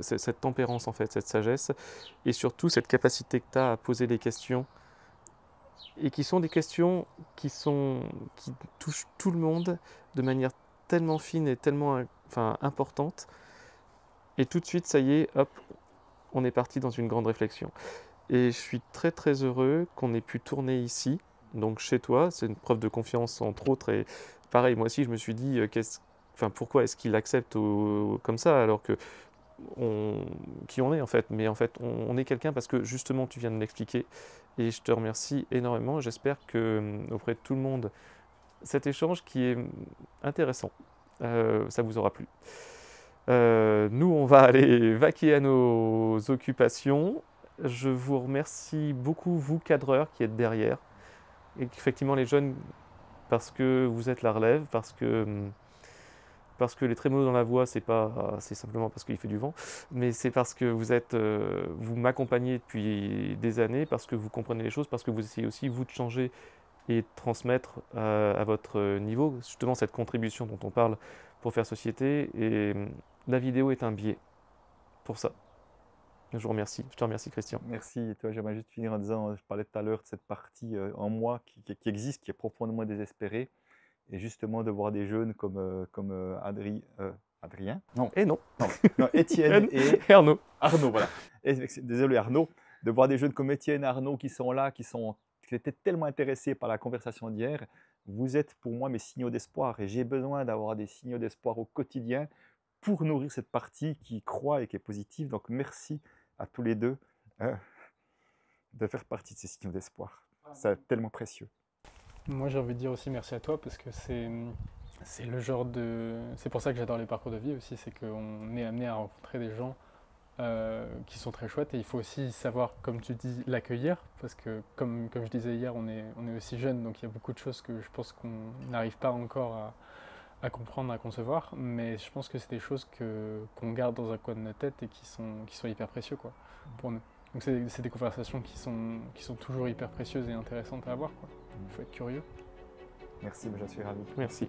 cette tempérance en fait, cette sagesse, et surtout cette capacité que tu as à poser des questions, et qui sont des questions qui touchent tout le monde de manière tellement fine et tellement importante. Et tout de suite, ça y est, hop, on est parti dans une grande réflexion. Et je suis très très heureux qu'on ait pu tourner ici, donc chez toi. C'est une preuve de confiance entre autres. Et pareil, moi aussi, je me suis dit, pourquoi est-ce qu'il accepte comme ça alors que qui on est en fait. Mais en fait, on est quelqu'un parce que justement, tu viens de l'expliquer. Et je te remercie énormément. J'espère que auprès de tout le monde, cet échange qui est intéressant, ça vous aura plu. Nous, on va aller vaquer à nos occupations. Je vous remercie beaucoup, vous, cadreurs, qui êtes derrière. Et effectivement, les jeunes, parce que vous êtes la relève, parce que les trémolos dans la voix, c'est simplement parce qu'il fait du vent, mais c'est parce que vous m'accompagnez depuis des années, parce que vous comprenez les choses, parce que vous essayez aussi, vous, de changer et de transmettre à votre niveau, justement, cette contribution dont on parle pour faire société. Et la vidéo est un biais pour ça. Je vous remercie. Je te remercie, Christian. Merci. Et toi, j'aimerais juste finir en disant, je parlais tout à l'heure de cette partie en moi qui existe, qui est profondément désespérée. Et justement, de voir des jeunes comme Adrien. Non, Et non. non, Étienne et Arnaud. Arnaud, voilà. Désolé Arnaud. De voir des jeunes comme Étienne et Arnaud qui sont là, qui étaient tellement intéressés par la conversation d'hier. Vous êtes pour moi mes signaux d'espoir. Et j'ai besoin d'avoir des signaux d'espoir au quotidien pour nourrir cette partie qui croit et qui est positive. Donc merci à tous les deux de faire partie de ces signaux d'espoir. C'est tellement précieux. Moi, j'ai envie de dire aussi merci à toi parce que c'est le genre de... C'est pour ça que j'adore les parcours de vie aussi, c'est qu'on est amené à rencontrer des gens qui sont très chouettes et il faut aussi savoir, comme tu dis, l'accueillir parce que, comme je disais hier, on est aussi jeune, donc il y a beaucoup de choses que je pense qu'on n'arrive pas encore à comprendre, à concevoir, mais je pense que c'est des choses qu'on garde dans un coin de notre tête et qui sont hyper précieux quoi, pour nous. Donc c'est des conversations qui sont toujours hyper précieuses et intéressantes à avoir, quoi. Il faut être curieux. Merci, je suis ravi. Merci.